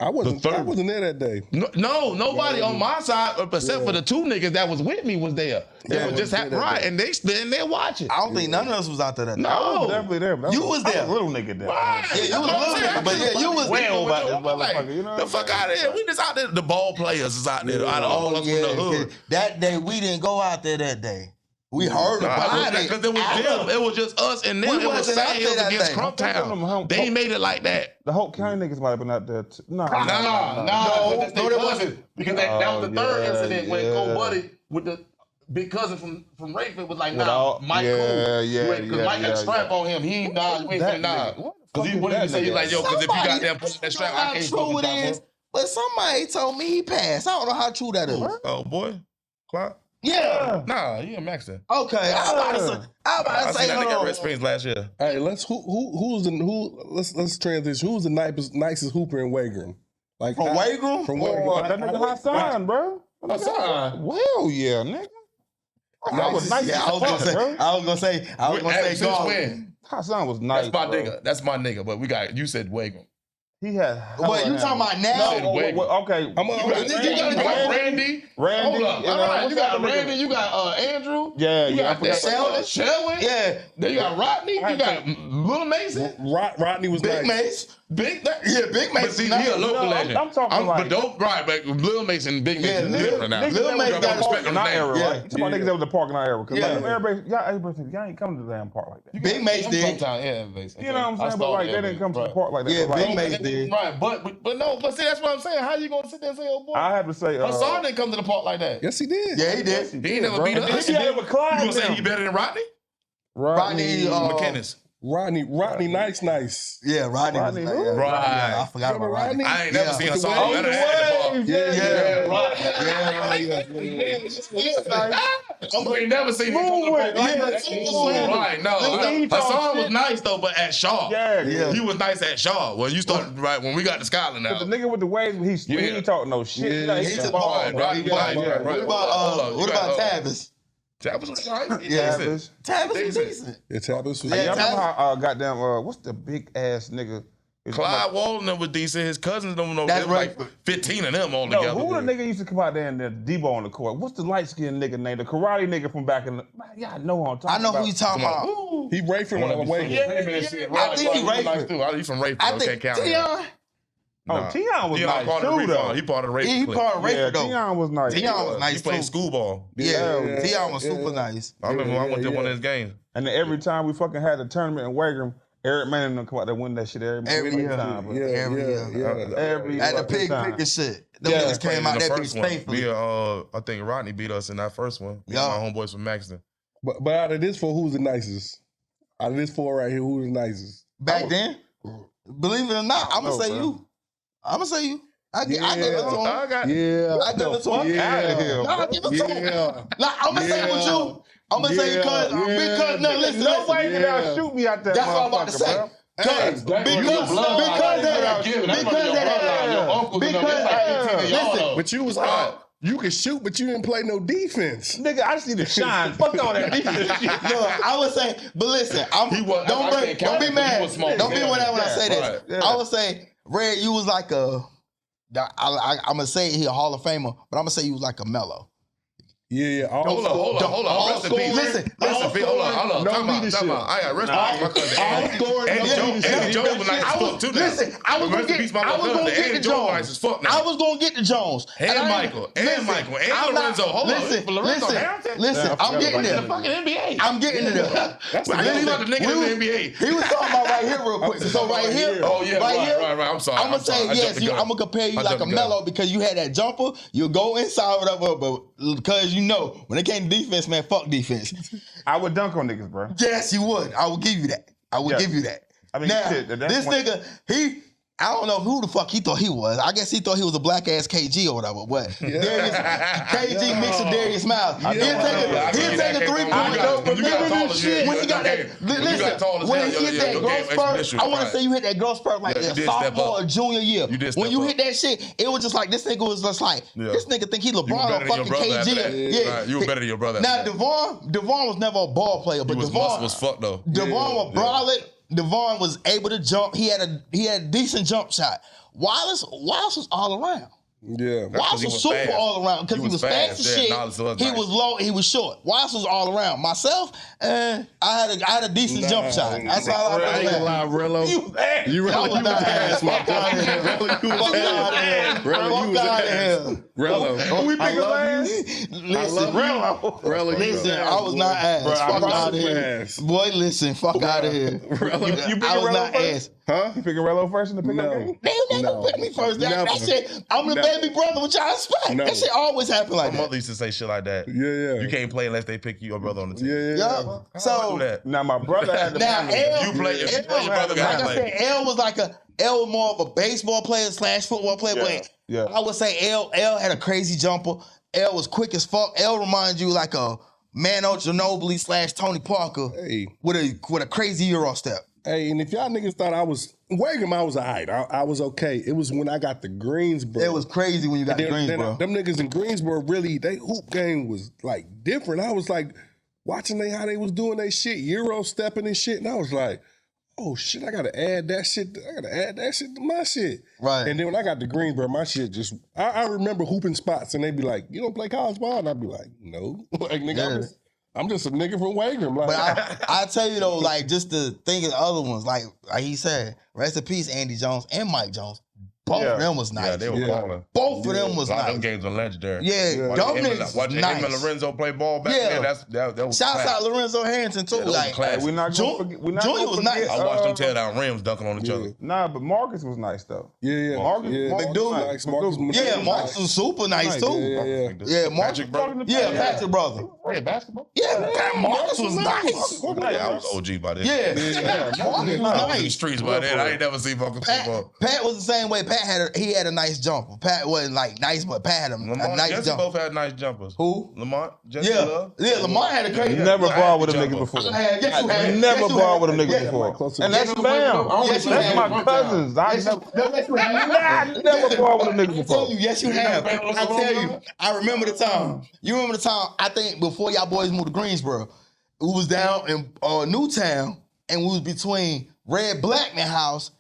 A: I wasn't there that day.
F: No, nobody on my side, except for the 2 niggas that was with me, was there. It was just right, and they standing there watching.
B: I don't think none of us was out there that day.
F: No,
C: I was definitely there.
B: You was there,
C: little nigga there.
F: Right.
B: Yeah, you was a little nigga, but you was
C: way over this motherfucker. You know,
F: the fuck out of here. We just out there. The ball players is out there. Out of all of us in the hood.
B: That day we didn't go out there that day. We heard about it.
F: Because it was them. It was just us and them. It was Sand Hills against Crumptown. They ain't made it like that.
C: The Hope County niggas might have been out there too. No,
F: there wasn't. Because that was the third incident when Cole Buddy with the big cousin from Rayford was like, nah, Mike cool. Because Mike got a strap on him. He ain't nah, he ain't nah. Because he wouldn't say, he's like, yo, because if you got them putting that strap, I can't fucking top him.
B: But somebody told me he passed. I don't know how true that is.
F: Oh, boy. Clock?
B: Yeah.
F: Nah, he a Mexican.
B: Okay. I was about to say,
F: that nigga got red springs last year.
A: Hey, let's transition. Who's the nicest hooper in Wagram? Like
B: from Wagram?
A: From Wagram.
C: That nigga Hassan, bro.
F: Hassan.
C: Well, yeah, nigga. I was nice.
B: Yeah, I was gonna say
F: Since
B: God.
F: when?
C: Hassan was nice.
F: That's my
C: bro.
F: nigga. That's my nigga. But you said Wagram.
C: He had.
B: What you talking about now?
F: Said Wagram.
C: Okay.
F: You got Randy.
C: Randy.
F: Hold up. All right. You got Randy. You got Andrew.
C: Yeah,
F: You
C: yeah.
F: got Shelwyn.
B: Yeah.
F: Then you got Rodney. You got Little Mason.
A: Rodney was
B: Big
A: nice.
B: Mace.
F: Big
B: Big
F: But
B: Mace.
F: see, he a local legend.
C: I'm talking like.
F: But don't right, but Lil Mason and Big Mason is different now.
B: Lil Mason
F: You
B: got
F: respect
C: in
F: on
C: our
F: his
C: era,
F: name.
C: right? Some niggas that was the park in our era. Cause
B: Yeah.
C: like, everybody think, y'all ain't coming to the damn park like that.
B: Big Mace did.
F: Sometimes, yeah, Mason.
C: You know what I'm saying? But like, they didn't come to the park like that.
B: Yeah,
C: But, like,
B: Big Mace did.
F: Right, but see, that's what I'm saying. How you gonna sit there and say, oh boy?
C: I have to say,
F: Hassan didn't come to the park like that.
A: Yes, he did.
B: Yeah, he did.
F: He ain't never beat us.
C: He had with Clyde.
F: You gonna say he better than Rodney?
B: Rodney
F: McKinnis.
A: Rodney, nice.
B: Yeah, Rodney was
C: Rodney
B: like,
C: who?
B: yeah,
F: Right.
B: I forgot about
A: Remember
B: Rodney.
A: Rodney?
F: I ain't never seen Hassan
C: Oh,
F: better
C: the
F: than
C: waves.
F: I ain't never seen him come to the park. Right, no. Hassan was nice though, but at Shaw.
C: Yeah.
F: He was nice at Shaw. When you started, right, when we got to Scotland now.
C: The nigga with the waves, he ain't talking no shit.
A: Yeah.
B: He's a ball.
F: Right.
B: What about Tavis?
F: Tavis was right.
C: Tavis.
B: Tavis was decent.
A: Yeah, Tavis was
C: Y'all remember how goddamn what's the big ass nigga?
F: Clyde Walden was decent. His cousins don't know.
B: That's
F: There was like
B: right.
F: 15 of them all
C: No,
F: together.
C: who the nigga used to come out there and then Debo on the court? What's the light skinned nigga name? The karate nigga from back in the. Man, y'all know who I'm talking
B: I know
C: about.
B: who you talking about.
A: He Rayford on the way.
B: I think he Rayford.
F: He's from Rayford.
B: I
F: Okay,
B: think
F: count.
B: Tion.
C: Oh, Tion was nice
F: part of
C: too,
F: the
C: though.
F: He part of the Rayford.
B: He part of
C: Yeah,
B: Rayford though.
C: Tion was nice.
B: Tion was nice
F: He played
B: too.
F: school ball.
B: Yeah, Tion was super nice.
F: I remember when I went to one of his games.
C: And then every time we fucking had a tournament in Wagram, Eric Manning them come out there win that shit every
B: year.
C: time. Bro.
B: Every year.
C: Every
B: At the
C: fucking
B: pig
C: time.
B: pick and shit. Them niggas came out that bitch faithfully.
F: I think Rodney beat us in that first one. Me and my homeboys from Maxton.
A: But out of this four, who's the nicest? Out of this four right here, who's the nicest?
B: Back then, believe it or not, I'm gonna say you. I'm gonna say you. I give it to him. I give it to him. I give it to him. Nah, I'm gonna say it with you. I'm gonna say because no, listen,
C: Nobody can outshoot me out there.
B: That's what I'm about to say. Because
A: But you was you could shoot, but you didn't play no defense.
C: Nigga, I just need to shine. Fuck all that defense shit.
B: No, I would say, but listen, don't be mad. Don't be mad when I say this. I would say, Red, you was like I'm gonna say he a Hall of Famer, but I'm gonna say you was like a Mello.
A: Yeah.
F: Hold on. Rest in peace.
B: Listen.
F: Hold on. Time out. I got rest in peace, my cousin. Eddie Jones was nice as fuck too now.
B: Listen, I was gonna get the Jones. I was gonna get the Jones.
F: And Michael. And Lorenzo. Hold on.
B: Listen. I'm getting there.
F: The fucking NBA.
B: I'm getting to there.
F: I didn't about the nigga in the NBA.
B: He was talking about right here real quick. So right here.
F: Oh yeah. Right. I'm sorry.
B: I'm gonna say yes. I'm gonna compare you like a Mello because you had that jumper. You go inside whatever, but because you know when it came to defense, man, fuck defense.
C: I would dunk on niggas, bro.
B: Yes, you would. I will give you that. Give you that.
C: I mean,
B: now,
C: shit,
B: this nigga, I don't know who the fuck he thought he was. I guess he thought he was a black ass KG or whatever. But KG mixed with Darius Miles. He'll take a 3-point. When he got that, listen, when he hit that growth spurt, I want to say you hit that growth spurt like that sophomore or junior year. When you hit that shit, it was just like this nigga was just like this nigga think he LeBron or fucking KG.
F: Yeah, you were better than your brother.
B: Now Devon was never a ball player, but Devon
F: was fucked though.
B: Devon was brolic. Devon was able to jump. He had a decent jump shot. Wallace was all around.
A: Yeah,
B: Wallace was super fast. All around because he was fast as shit. He was low. He was short. Wallace was all around. Myself, I had a decent jump shot. That's all I
A: ain't gonna lie, Rello. You was ass, my boy. Rello, you was ass. Rello,
C: we pick last.
B: Listen, Rello. Listen, I was not ass. Fuck out of here, boy. Listen, fuck out of here. I was not ass.
C: Huh? You picking Rello first in the pickup game?
B: They never pick me first. That shit, I'm the baby brother. What y'all expect? That shit always happen like that.
F: My mother used to say shit like that.
A: Yeah.
F: You can't play unless they pick you or brother on the team.
A: Yeah.
B: So
C: now my brother had to.
B: Now
F: you play. Your brother got to play.
B: Like I said, L was more of a baseball player / football player. But I would say L had a crazy jumper. L was quick as fuck. L reminds you like a Mano Ginobili / Tony Parker with a crazy Euro step.
A: Hey, and if y'all niggas thought I was Wagram, I was alright. I was okay. It was when I got to Greensboro.
B: It was crazy when you got to Greensboro.
A: Them niggas in Greensboro really, they hoop game was like different. I was like watching how they was doing their shit, Euro stepping and shit, and I was like, oh shit, I gotta add that shit to my shit.
B: Right.
A: And then when I got to Greensboro, my shit just I remember hooping spots and they'd be like, you don't play college ball? And I'd be like, no. Like nigga, I'm just a nigga from Wagram. Like,
B: but I tell you though, like just to think of the other ones, like he said, rest in peace, Andy Jones and Mike Jones. Both of them was nice.
F: Yeah, they were balling.
B: Both of them was
F: a lot
B: nice.
F: of them games are legendary.
B: Yeah,
F: Watching
B: them niggas
F: watching
B: nice.
F: him and Lorenzo play ball back then, that was
B: Shouts
F: classic.
B: out Lorenzo Harrington too. Like,
F: classic.
C: We're not gonna forget. We're not
B: Junior
C: gonna
B: was
C: forget,
B: nice.
F: I watched them tear down rims dunking on each other.
C: Nah, but Marcus was nice though.
A: yeah.
C: Marcus
A: Marcus
B: Marcus was super nice too. Yeah, Marcus,
F: Patrick brother.
B: Patrick brother.
E: Hey, basketball.
B: Yeah, Marcus was nice.
F: I was OG by then.
B: Yeah, Marcus was
F: In the
B: nice.
F: streets by then. I ain't never seen Marcus football.
B: Pat was the same way. Pat had a nice jumper. Pat wasn't like nice, but Pat had a nice
F: Jesse
B: jumper.
F: both had nice jumpers.
B: Who?
F: Lamont, Jesse
B: Yeah,
F: Love.
B: Lamont had a crazy.
C: Never brought with a
F: jumper.
C: nigga before.
B: Yes, you had.
C: Never brought with a nigga
B: Yeah.
C: before.
A: Yeah.
C: And that's fam.
B: Yes, you
C: That's
B: have.
C: my cousins. I never brought with a nigga
B: I tell
C: before.
B: you, yes, you have. I tell you, I remember the time. You remember the time? I think before y'all boys moved to Greensboro, we was down in Newtown, and we was between Red Blackman House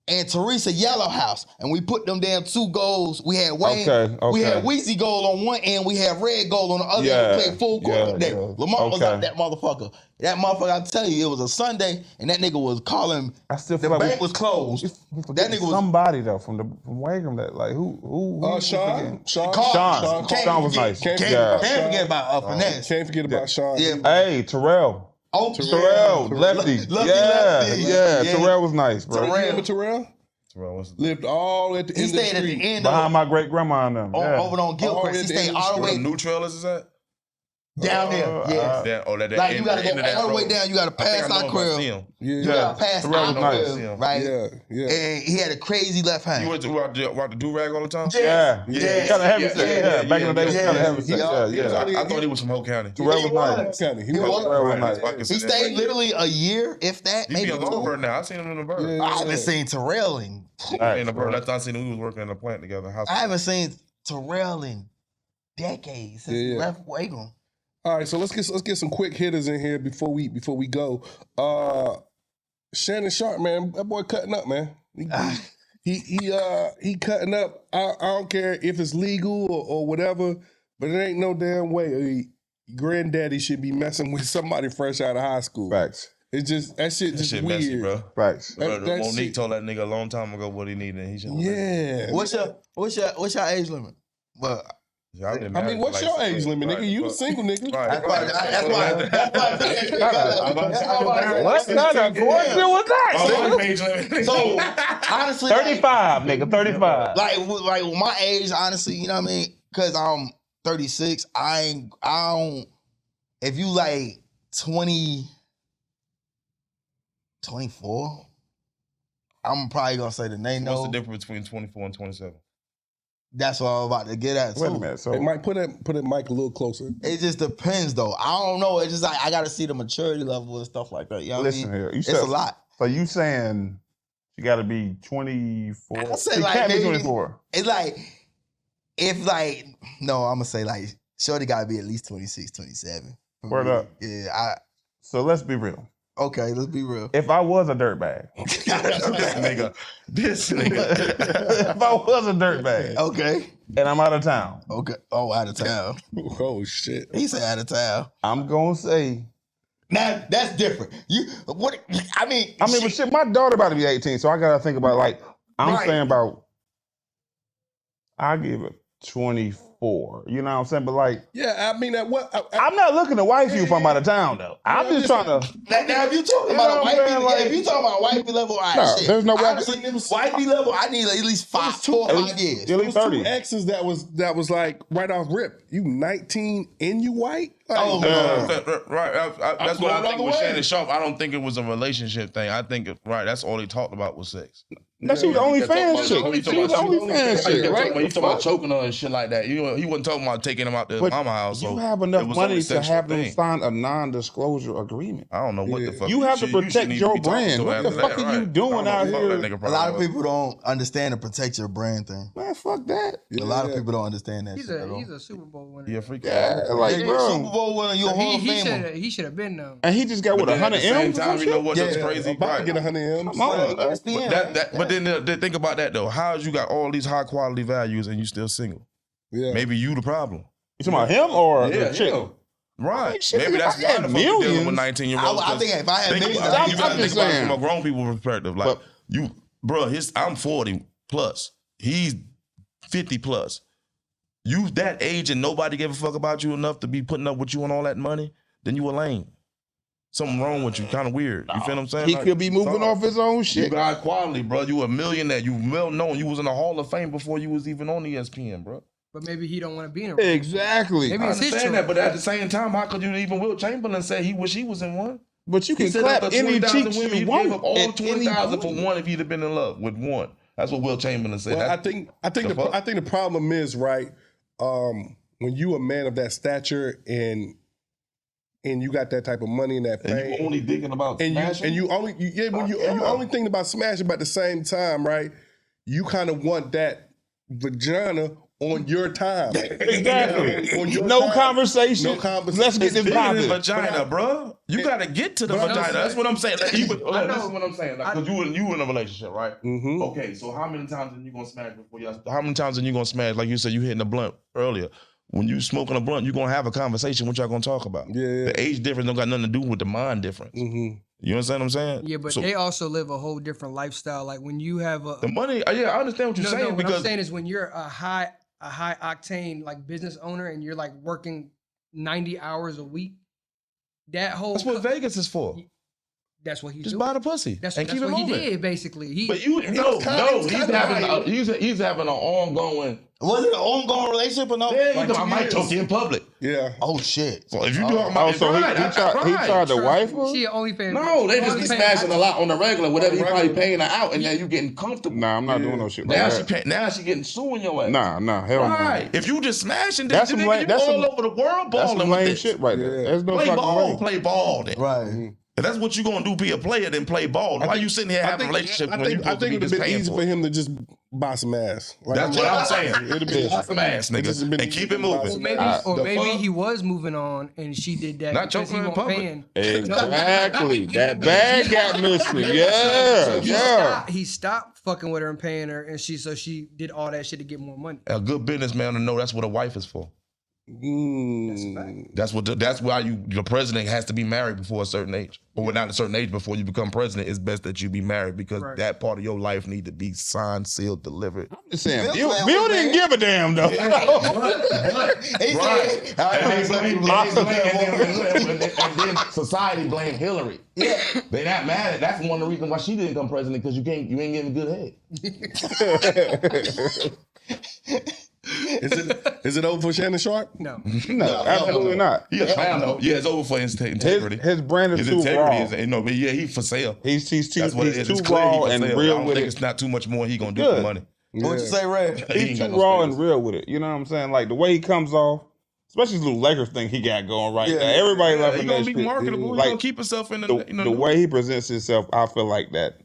B: and Teresa Yellow House, and we put them damn two goals. We had Wayne, we had Weezy goal on one end, we had Red goal on the other end. We played full court. Lamont was out that motherfucker. That motherfucker, I tell you, it was a Sunday, and that nigga was calling.
C: I still
B: The
C: feel like
B: bank was closed.
C: that nigga was somebody though from Wagram that like who
A: Sean
C: Sean was nice.
B: Can't forget about Finesse.
A: Can't forget about Sean.
B: Yeah.
C: Hey, Terrell.
B: Oh,
C: Terrell, lefty. Yeah, Terrell was nice, bro.
A: Remember Terrell? Lived all at the
B: He
A: end of the
B: stayed at
A: street.
B: the end
C: Behind my great grandma and them.
B: over on Gilchrist. He stayed all the
F: Where
B: way
F: the new trail is that?
B: down there. Yeah.
F: That
B: Like you gotta go all the way down. You gotta pass our crib. You gotta pass
C: Terrell was
B: our
C: nice.
B: crib, right?
A: Yeah.
B: And he had a crazy left hand.
F: You went to walk the do-rag all the time?
C: Yeah. Kind of heavy set. Yeah, back in the day, it was kind of heavy set. Yeah.
F: I thought he was from Hope County.
C: Terrell was nice. Terrell was nice.
B: He stayed literally a year, if that,
F: He
B: maybe
F: be a long
B: two.
F: bird now. I seen him in the bird.
B: I haven't seen Terrell in.
F: In the bird. Last time I seen him, we was working in a plant together.
B: I haven't seen Terrell in decades since he left Wagram.
A: All right, so let's get some quick hitters in here before we go. Shannon Sharp, man, that boy cutting up, man. He cutting up. I don't care if it's legal or whatever, but it ain't no damn way granddaddy should be messing with somebody fresh out of high school.
C: Facts.
A: It's just that shit weird,
F: messy, bro.
C: Facts.
F: Monique told that nigga a long time ago what he needed, and he should.
A: Yeah.
B: What's your age limit? Well,
A: I mean, what's your age limit, nigga? You a single nigga.
B: that's why.
C: What kind of bullshit was that?
B: So honestly,
C: 35, nigga, 35.
B: like with my age, honestly, you know what I mean? Because I'm 36. I don't. If you like 20, 24, I'm probably gonna say the name.
F: What's the difference between 24 and 27?
B: That's what I'm about to get at.
C: Wait a
B: Too.
C: minute. So
A: Hey, Mike, put that mic a little closer.
B: It just depends, though. I don't know. It's just like I got to see the maturity level and stuff like that. You know what I
C: listen
B: mean?
C: here. You
B: It's
C: said,
B: a lot.
C: So you saying you got to be 24?
B: I say
C: You
B: like
C: can't be
B: maybe-
C: 24.
B: It's like I'm gonna say like shorty got to be at least 26, 27.
C: Word up.
B: Yeah.
C: So let's be real.
B: Okay. Let's be real.
C: If I was a dirtbag,
F: This nigga.
C: if I was a dirtbag
B: Okay.
C: and I'm out of town,
B: Okay. Oh, out of town.
A: Oh shit.
B: He said out of town.
C: I'm gonna say.
B: Now that's different. I mean,
C: But shit, my daughter about to be 18, so I gotta think about like I'm
B: Right.
C: saying about. I give it 24. You know what I'm saying? But like,
A: Yeah, I mean that what
C: I'm not looking to wife you if I'm out of town though. I'm just trying to.
B: now if you talking
C: You
B: about
C: know
B: a
C: what I'm saying?
B: wifey, if you talking about a wifey level, all right,
C: No,
B: shit.
C: there's no wifey-
B: Honestly, wifey level, I need at least 4 or 5 years.
C: At least
A: two
C: 30.
A: exes that was like right off rip. You 19 and you white? Like,
B: Oh,
F: Right. That's what I
A: going
F: think
A: the
F: with
A: way.
F: Shannon Sharp. I don't think it was a relationship thing. I think, that's all he talked about was sex.
C: No, she was the OnlyFans chick.
F: He
C: She was the OnlyFans chick, right?
F: When you talking about choking her and shit like that, he wasn't talking about taking him out to his mama house.
C: You
F: So
C: have
F: it
C: enough
F: was
C: money
F: only
C: to
F: sexual
C: have them
F: thing.
C: sign a non-disclosure agreement.
F: I don't know what the fuck.
C: You have to
F: shouldn't
C: protect
F: even
C: your
F: be talking
C: brand.
F: to
C: What the
F: after
C: fuck
F: that,
C: are you
F: right?
C: doing
F: I don't know
C: out
F: what the fuck
C: here?
F: that nigga
B: A lot of
F: probably
B: people don't understand the protect your brand thing.
C: Man, fuck that.
B: A lot of people don't understand that
D: He's
B: shit at all.
D: a Super Bowl winner.
F: was. Yeah, freak.
C: Yeah, like,
B: Super
C: bro.
B: Bowl winner, you a Hall of Famer.
D: He should have been known.
C: And he just got, what,
F: But then at
C: 100
F: the same
C: M's or some
F: time, you know
C: shit?
F: what? That's crazy.
A: About to
F: Right.
A: get 100 M's.
C: Come on.
F: But then think about that though. How you got all these high quality values and you still single?
A: Yeah.
F: Maybe you the problem.
C: You talking about him or
F: Yeah,
C: the chick?
F: him. Right.
C: Hey, shit,
F: Maybe
C: if
F: that's
C: I
F: why
C: had
F: the fuck you dealing
C: millions,
F: with 19-year-olds.
B: I think if I had millions,
F: you
C: I'm
F: gotta
C: just
F: think about it
C: saying.
F: from a grown people perspective. Like
C: But-
F: you, bro, I'm 40 plus. He's 50 plus. You that age and nobody gave a fuck about you enough to be putting up with you and all that money, then you a lame. Something wrong with you. Kind of weird. You feel what I'm saying?
C: He
F: Like,
C: could be moving
F: sorry.
C: off his own
F: You
C: shit.
F: got quality, bro. You a millionaire. You well known. You was in the Hall of Fame before you was even on ESPN, bro.
D: But maybe he don't want to be in a
C: Exactly.
D: Maybe
F: I
D: it's his
F: understand
D: choice.
F: that, but at the same time, how could you even Will Chamberlain said he wish he was in one?
C: But you
F: He
C: can
F: said
C: clap
F: after
C: any
F: 20,000
C: cheeks
F: women,
C: you
F: he
C: want.
F: gave up all
C: at any
F: 20,000 for
C: point.
F: one if he'd have been in love with one. That's what Will Chamberlain said.
A: Well,
F: That's-
A: I think the problem is right. When you a man of that stature and you got that type of money and that
F: and
A: fame,
F: you only thinking about
A: and
F: smashing?
A: you only thinking about smashing, but at the same time, right? You kind of want that vagina on your time.
C: Exactly.
A: On your
C: No
A: time.
C: conversation.
A: No conversation.
C: Let's get
F: It's
C: this
F: bigger than
C: popping.
F: vagina, bro. You gotta get to the
A: but I
F: vagina.
A: know-
F: That's what I'm saying. Like, this is
D: I know.
F: what I'm saying. Like, cause you in a relationship, right?
A: Mm-hmm.
F: Okay, so how many times are you gonna smash before you? How many times are you gonna smash? Like you said, you hitting a blunt earlier. When you smoking a blunt, you gonna have a conversation. What y'all gonna talk about?
A: Yeah.
F: The age difference don't got nothing to do with the mind difference.
A: Mm-hmm.
F: You understand what I'm saying?
D: Yeah, but
F: So,
D: they also live a whole different lifestyle. Like when you have a
F: the money. Yeah, I understand what you're saying
D: what
F: because
D: I'm saying is when you're a high octane like business owner and you're like working 90 hours a week, that whole
F: that's what Vegas is for.
D: that's what he's
F: Just
D: doing.
F: buy the pussy
D: That's
F: and keep
D: what
F: it
D: he
F: moving.
D: did basically.
F: But he's having an ongoing.
B: Was it an ongoing relationship or no?
F: Yeah,
B: Like
F: I
B: 2
F: might
B: years?
F: choke you in public.
A: Yeah.
B: Oh shit.
F: So if you talking
C: Oh,
F: about,
C: so he tried to wife her?
D: She only fan.
F: No, they just be smashing a lot on the regular. Whatever he probably
A: Regular.
F: paying her out, and now you getting comfortable.
C: Nah, I'm not doing no shit like
F: Now
C: that.
F: now she getting suing your ass.
C: Nah, hell
F: Right.
C: no.
F: If you just smashing,
C: That's
F: then
C: some
F: nigga,
C: lame-
F: you
C: that's
F: all
C: some-
F: over the world
C: That's
F: balling
C: some
F: with
C: lame
F: this.
C: shit right there.
A: Yeah.
C: There's no
F: Play
C: fucking
F: ball,
C: way.
F: play ball. Then.
B: Right.
F: If that's what you gonna do, be a player, then play ball. Why you sitting here having a relationship when you
A: I
F: supposed to
A: think
F: be
A: it'd
F: just
A: have been
F: paying
A: easy
F: for
A: for
F: it?
A: him to just buy some ass. Like,
F: That's what I'm saying.
A: It'd have been
F: Buy some ass,
A: It just
F: nigga,
A: been
F: and keep it
A: easy to buy
F: moving.
A: some
D: Maybe,
A: ass.
D: or
F: The
D: maybe
F: fuck?
D: he was moving on and she did that
F: Not
D: because
F: choking
D: he
F: her in
D: won't
F: public.
D: paying.
C: Exactly. That bag got missing. Yeah, yeah.
D: He stopped fucking with her and paying her, and she did all that shit to get more money.
F: A good businessman to know that's what a wife is for.
A: Mm.
F: That's why the president has to be married before a certain age, or not a certain age before you become president. It's best that you be married because
D: Right.
F: that part of your life need to be signed, sealed, delivered.
C: Just saying,
B: Bill
C: Bill didn't give a damn though.
B: He
F: Right.
B: said,
F: And then society blame Hillary.
B: yeah.
F: They not mad at. That's one of the reasons why she didn't become president because you ain't getting good head.
A: Is it over for Shannon Sharp?
D: No.
C: No, absolutely not.
F: He a clown though. Yeah, it's over for his integrity.
C: His brand is
F: His
C: too
F: integrity
C: raw.
F: is but yeah, he for sale.
C: He's too
F: That's what it is. It's
C: too
F: clear he
C: raw
F: for
C: and
F: sale. I
C: real
F: don't
C: with
F: think
C: it.
F: it's not too much more he gonna do
C: Good.
F: for money.
B: What you say, Red?
F: He
C: He's
F: ain't
C: too
F: got no
C: raw
F: space.
C: and real with it. You know what I'm saying? Like the way he comes off, especially this little Lakers thing he got going right
B: Yeah.
C: now. Everybody
F: Yeah,
C: loving
F: he
C: that
F: gonna be
C: shit.
F: marketable. He
C: Like,
F: gonna keep himself in
C: the way he presents himself, I feel like that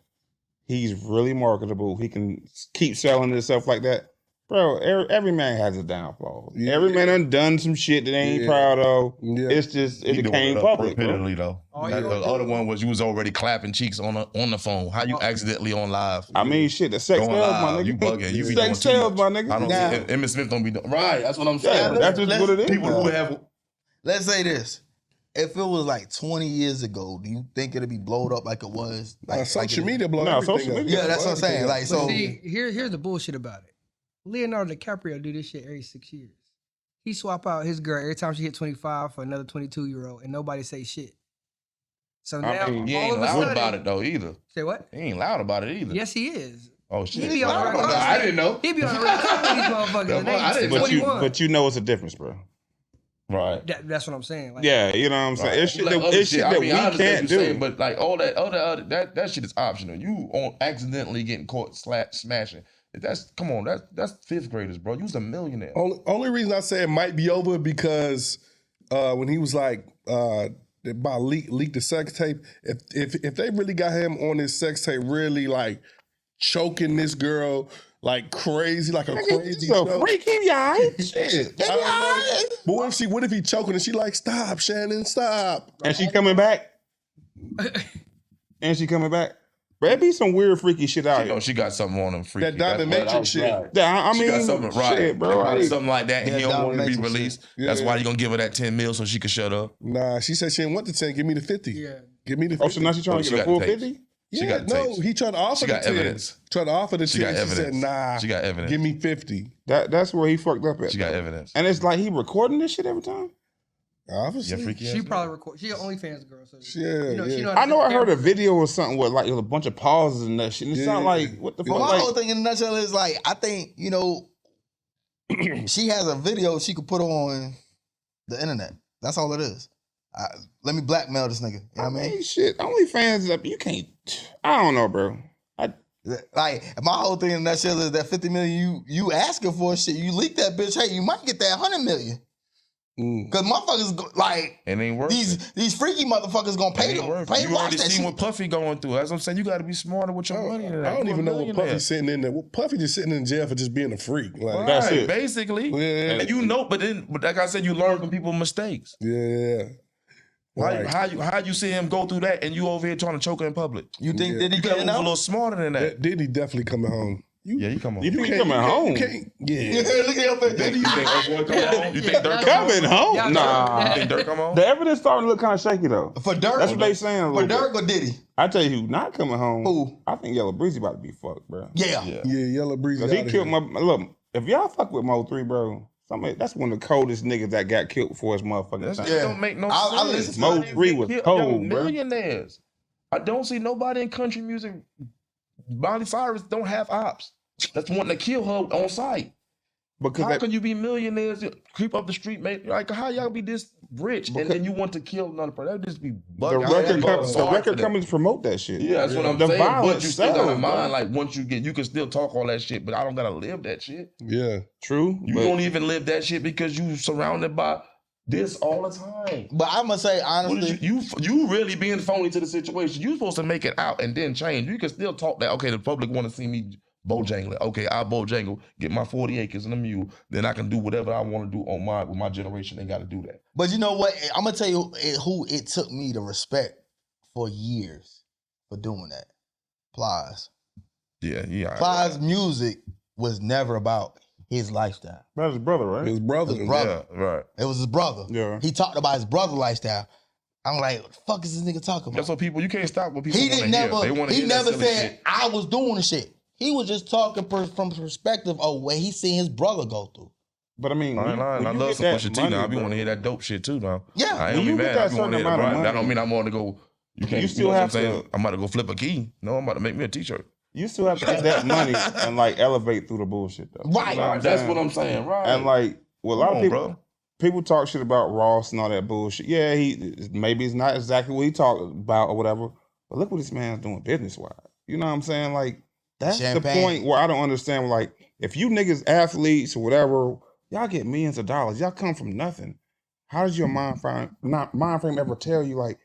C: he's really marketable. He can keep selling himself like that. Bro, every man has a downfall.
A: Yeah.
C: Every man done some shit that they ain't
A: Yeah.
C: proud of.
A: Yeah.
C: It's just, it
F: He doing
C: became
F: up
C: public, bro.
F: repeatedly though.
D: All
F: That-
D: you
F: the
D: gonna
F: other
D: do-
F: one was you was already clapping cheeks on the phone. How you accidentally on live?
C: I mean, shit, the sex
F: Going
C: sells, my
F: live,
C: nigga.
F: you bugging. You be
C: Sex
F: doing too
C: sells,
F: much.
C: my nigga.
F: I don't
B: Nah.
F: see Emmitt Smith don't be doing right. That's what I'm
C: Yeah,
F: saying.
C: that's just what it is.
F: People who have
B: Let's say this. If it was like 20 years ago, do you think it'd be blowed up like it was? Like
A: Social
B: it is?
A: media blowing
C: No,
A: everything
C: social
A: up.
C: media.
B: Yeah, that's what I'm saying. Like,
D: But
B: so
D: see, here's the bullshit about it. Leonardo DiCaprio do this shit every 6 years. He swap out his girl every time she hit 25 for another 22-year-old, and nobody say shit. So now,
C: I mean,
F: he
D: all
F: ain't
D: of a
F: loud
D: sudden,
F: about it though either.
D: Say what?
F: He ain't loud about it either.
D: Yes, he is.
F: Oh shit.
D: He be on the red carpet.
F: I didn't know.
D: He be on the red carpet with these motherfuckers. And
F: I
D: they
F: didn't know.
C: But
D: 21.
C: you know it's a difference, bro.
F: Right.
D: That's what I'm saying. Like,
C: Yeah, you know what I'm saying.
F: Right.
C: It's shit
F: Like
C: that,
F: other
C: it's shit that we
F: I understand
C: can't
F: what you're
C: do.
F: saying, but like all that shit is optional. You on accidentally getting caught smashing. Come on, that's fifth graders, bro. You was a millionaire.
A: Only reason I say it might be over because when he was like about leaked the sex tape, if they really got him on his sex tape, really like choking this girl like crazy, like a crazy
C: So
A: choke.
C: freaky, y'all. Shit.
A: I don't know. But what if he choking and she like, stop, Shannon, stop.
C: And she coming back? And she coming back? Bro, there be some weird freaky shit out here.
F: She got something on him freaky.
A: That Diamond Matrix shit.
C: Yeah, I
F: She
C: mean,
F: got something right.
C: shit, bro. Like,
F: Something like that, and
B: Yeah,
F: he don't want to be
B: Diamond
F: released.
A: Matrix.
F: That's
A: Yeah.
F: why you gonna give her that 10 mil so she can shut up.
A: Nah, she said she didn't want the 10. Give me the 50.
D: Yeah.
A: Give me the 50.
C: oh, so now she trying to
F: she
C: get a
F: got
C: full
F: the tapes.
C: 50?
F: She
A: Yeah,
F: got the
A: no,
F: tapes.
A: he tried to offer
F: She
A: the
F: got
A: 10.
F: evidence.
A: Tried to offer the 10.
F: She got
A: She said,
F: evidence.
A: nah,
F: She got evidence.
A: give me 50.
C: That's where he fucked up at.
F: She got
C: though.
F: evidence.
C: And it's like he recording this shit every time?
A: Obviously.
F: Yeah, freaky.
D: She
F: ass
D: probably record. She an OnlyFans girl, so
A: Yeah,
D: you know,
A: yeah.
D: she know.
C: I know I heard a video or something with like a bunch of pauses and that shit. And it sound like, what the
B: But
C: fuck?
B: my
C: Like,
B: whole thing in a nutshell is like, I think, you know, she has a video she could put on the internet. That's all it is. Let me blackmail this nigga. You know what I mean?
C: shit, OnlyFans, you can't, I don't know, bro.
B: Like, my whole thing in a nutshell is that 50 million you asking for shit, you leak that bitch, hey, you might get that 100 million. Cause motherfuckers like
F: It ain't worth it.
B: these freaky motherfuckers gonna pay
F: It
B: them.
F: ain't worth
B: Pay
F: it.
B: to
F: You
B: watch
F: already
B: that
F: seen
B: shit.
F: what Puffy going through. As I'm saying, you got to be smarter with your money.
A: I don't even know what Puffy's sitting in there. Puffy just sitting in jail for just being a freak. Like,
C: That's
F: Right,
C: it.
F: basically.
A: Yeah.
F: And you know, but like I said, you learn from people's mistakes.
A: Yeah. Right.
F: How you see him go through that and you over here trying to choke her in public?
B: You think that he
F: You gotta
B: getting
F: move a
B: out?
F: little smarter than that.
A: Diddy definitely coming home.
F: Yeah, he come on.
C: You think he
A: can't-
C: coming home?
A: You can't, yeah.
B: Look at your face.
F: You think Old Boy come home? You think Dirk come
C: Coming home?
D: Yeah,
C: Nah.
F: You think Dirk come home?
C: The evidence starting to look kind of shaky though.
B: For Dirk,
C: That's what they saying a
B: for
C: little
B: Dirk
C: bit.
B: or Diddy?
C: I tell you who not coming home.
B: Who?
C: I think Yellow Breezy about to be fucked, bro.
B: Yeah.
F: Yeah.
A: Yeah, Yellow Breeze.
C: Cause he killed my, look, if y'all fuck with Mo 3, bro, that's one of the coldest niggas that got killed before his motherfucking
F: That
C: time.
F: shit don't make no
B: I
F: sense.
B: listen to
C: Mo
F: Nobody
C: 3
F: get
C: was
F: killed.
C: cold,
F: Yo,
C: bro.
F: millionaires. I don't see nobody in country music. Miley Cyrus don't have ops. That's wanting to kill her on sight.
C: Because
F: How
C: that,
F: can you be millionaires, creep up the street, mate? Like, how y'all be this rich and then you want to kill another person? That'd just be
C: the
F: bugging.
C: record companies promote that shit.
F: Yeah, that's what I'm
C: The
F: saying. But
C: violence
F: you still got a
C: sells, bro.
F: mind. Like, once you can still talk all that shit, but I don't gotta live that shit.
A: Yeah.
C: True.
F: You
C: but
F: don't even live that shit because you surrounded by this all the time.
B: But I'm gonna say
F: What
B: honestly,
F: is you really being phony to the situation? You supposed to make it out and then change. You can still talk that, okay, the public want to see me Bojangling. Okay, I'll Bojangle, get my 40 acres and a mule, then I can do whatever I want to do with my generation. Ain't got to do that.
B: but you know what? I'm gonna tell you who it took me to respect for years for doing that. Plies.
F: Yeah.
B: Plies' music was never about his lifestyle.
C: that's his brother, right?
A: His brother.
B: His brother.
F: Yeah, right.
B: It was his brother.
C: Yeah.
B: He talked about his brother lifestyle. I'm like, what the fuck is this nigga talking
F: That's
B: about?
F: what people, you can't stop what people
B: He
F: want to
B: didn't
F: hear.
B: never.
F: They want to
B: He
F: hear that
B: never
F: silly
B: said
F: shit.
B: I was doing the shit. He was just talking from the perspective of what he seen his brother go through.
C: But I mean,
F: I ain't lying. I love some Pusha T now. I be want to hear that dope shit too now.
B: Yeah.
F: I
C: When
F: ain't
C: you
F: be
C: get
F: mad.
C: that
F: I be want to hear
C: certain
F: the
C: amount of
F: rap. That
C: money,
F: don't mean I'm going to go.
C: You still
F: know what I'm
C: have
F: saying?
C: to-
F: I'm about to go flip a key. No, I'm about to make me a t-shirt.
C: you still have to get that money and like elevate through the bullshit though.
B: Right.
C: You know what
F: That's
C: saying?
F: what I'm saying, right?
C: And like, well, a lot
F: Come
C: of
F: on,
C: people,
F: bro.
C: people talk shit about Ross and all that bullshit. Yeah, maybe it's not exactly what he talked about or whatever. But look what this man's doing business wise. You know what I'm saying? Like, that's the
B: Champagne.
C: point where I don't understand. Like, if you niggas athletes or whatever, y'all get millions of dollars. Y'all come from nothing. How does your mind frame ever tell you like,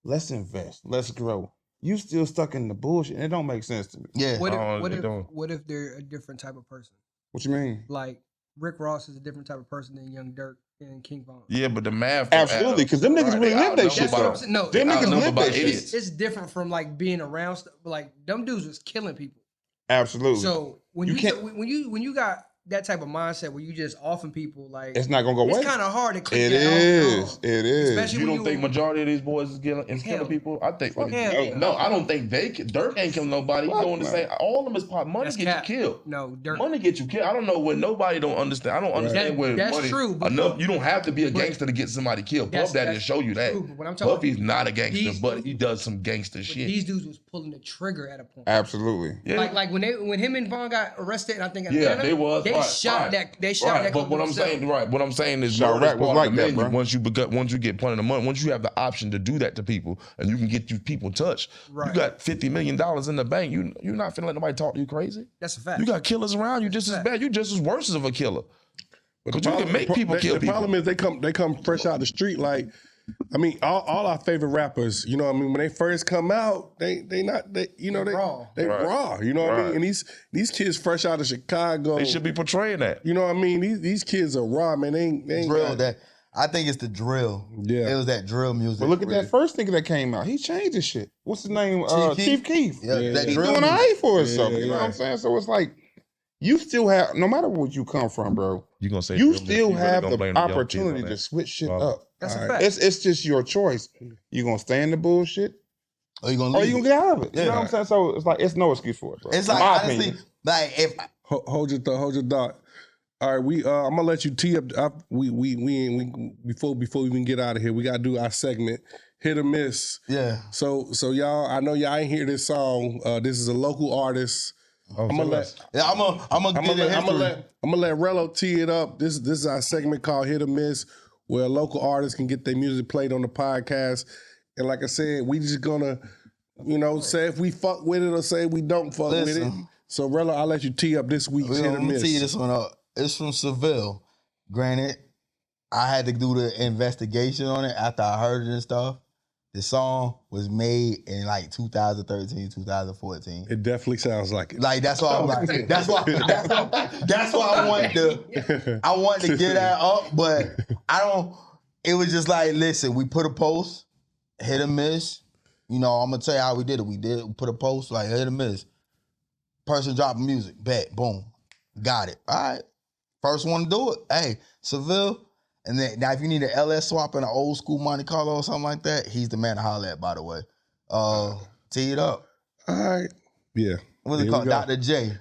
C: let's invest, let's grow? You still stuck in the bullshit, and it don't make sense to me.
B: Yeah.
D: What if they're a different type of person?
C: What you mean?
D: Like Rick Ross is a different type of person than Young Dirk and King Von.
F: Yeah, but the math. don't
C: Absolutely,
F: add up.
C: because them niggas
F: Right,
C: really
F: they
C: live that
F: outnumber
C: shit.
D: That's what
C: though.
D: I'm saying. No,
C: Them niggas
F: outnumber
C: live
F: by
C: that shit.
F: idiots.
D: it's different from like being around stuff. Like them dudes was killing people.
C: Absolutely.
D: So when
C: You
D: you
C: can't-
D: when you got that type of mindset where you just offing people, like
C: it's not gonna go away.
D: it's kind of hard to click
C: It
D: that
C: is.
D: off.
C: It is.
D: Especially
F: You
D: when
F: don't think majority of these boys is killing
D: Hell.
F: people? I think.
D: Hell yeah.
F: No, I don't think Dirk ain't killing nobody. He's
C: Fuck
F: doing the
C: no.
F: same. All of them is part. Money
D: That's
F: get
D: cap.
F: you killed.
D: No, Dirk.
F: Money get you killed. I don't know where nobody don't understand. I don't understand where
D: That's
F: money.
D: true, but-
F: Enough. You don't have to be a
D: but-
F: gangster to get somebody killed.
D: That's-
F: Puff Daddy will
D: that's
F: show you that.
D: true, but when I'm talking
F: Puffy's not a gangster,
D: these-
F: but he does some gangster
D: But
F: shit.
D: these dudes was pulling the trigger at a point.
C: Absolutely.
F: Yeah.
D: Like when him and Vaughn got arrested, and I think in
F: Yeah,
D: Atlanta,
F: they was.
D: They shot that. They shot that.
F: But what I'm saying, what I'm saying is,
C: Shot Rack was like that, bro.
F: once you get plenty of money, once you have the option to do that to people, and you can get you people touched.
D: Right.
F: You got $50 million in the bank. You're not finna let nobody talk to you crazy.
D: That's a fact.
F: You got killers around you just as bad. You just as worse of a killer.
A: But
F: you can make people kill people.
A: The problem is they come fresh out the street. Like, I mean, all our favorite rappers, you know what I mean, when they first come out, they raw. You know what I mean? And these kids fresh out of Chicago.
F: They should be portraying that.
A: You know what I mean? These kids are raw, man. They ain't
B: drill that. I think it's the drill.
A: Yeah.
B: It was that drill music.
C: But look at that first nigga that came out. He changed his shit. What's his name? Chief Keef.
B: Yeah, that
C: He's
B: drill
C: doing all
B: music.
C: right for himself. You know what I'm saying? So it's like, you still have, no matter where you come from, bro,
F: You gonna say
C: you
F: drill
C: still
F: music,
C: have
F: really gonna
C: the
F: blame the young kids
C: opportunity
F: on
C: to
F: that.
C: switch shit
F: Well,
C: up.
D: That's a
A: All
D: fact.
C: It's just your choice. You gonna stay in the bullshit,
B: Or you gonna
C: or
B: leave
C: you
B: it?
C: gonna get out of it.
B: Yeah.
C: You know what I'm saying? So it's like, it's no excuse for it, bro.
B: It's
C: In
B: like,
C: my
B: honestly,
C: opinion.
B: like if
A: Hold your thought. All right, I'm gonna let you tee up. Before we even get out of here, we gotta do our segment, hit or miss.
B: yeah.
A: So y'all, I know y'all ain't hear this song. This is a local artist. I'm gonna let Rello tee it up. This is our segment called Hit or Miss, where local artists can get their music played on the podcast. And like I said, we just gonna, say if we fuck with it or say we don't fuck with it.
B: Listen.
A: So Rello, I'll let you tee up this week's Hit or
B: I'm gonna
A: Miss.
B: tell you this one up. It's from Seville. Granted, I had to do the investigation on it after I heard it and stuff. The song was made in like 2013, 2014.
A: It definitely sounds like it.
B: Like that's why I'm like that's why I wanted to get that up, but I don't. It was just like, listen, we put a post, hit or miss. I'm gonna tell you how we did it. We put a post like hit or miss. Person dropping music, bet, boom, got it. All right, first one to do it. Hey, Seville. And then now if you need an LS swap and an old school Monte Carlo or something like that, he's the man to holler at, by the way. Tee it up.
A: All right. Yeah.
B: What's it
A: Here
B: called?
A: we go.
B: Dr. J.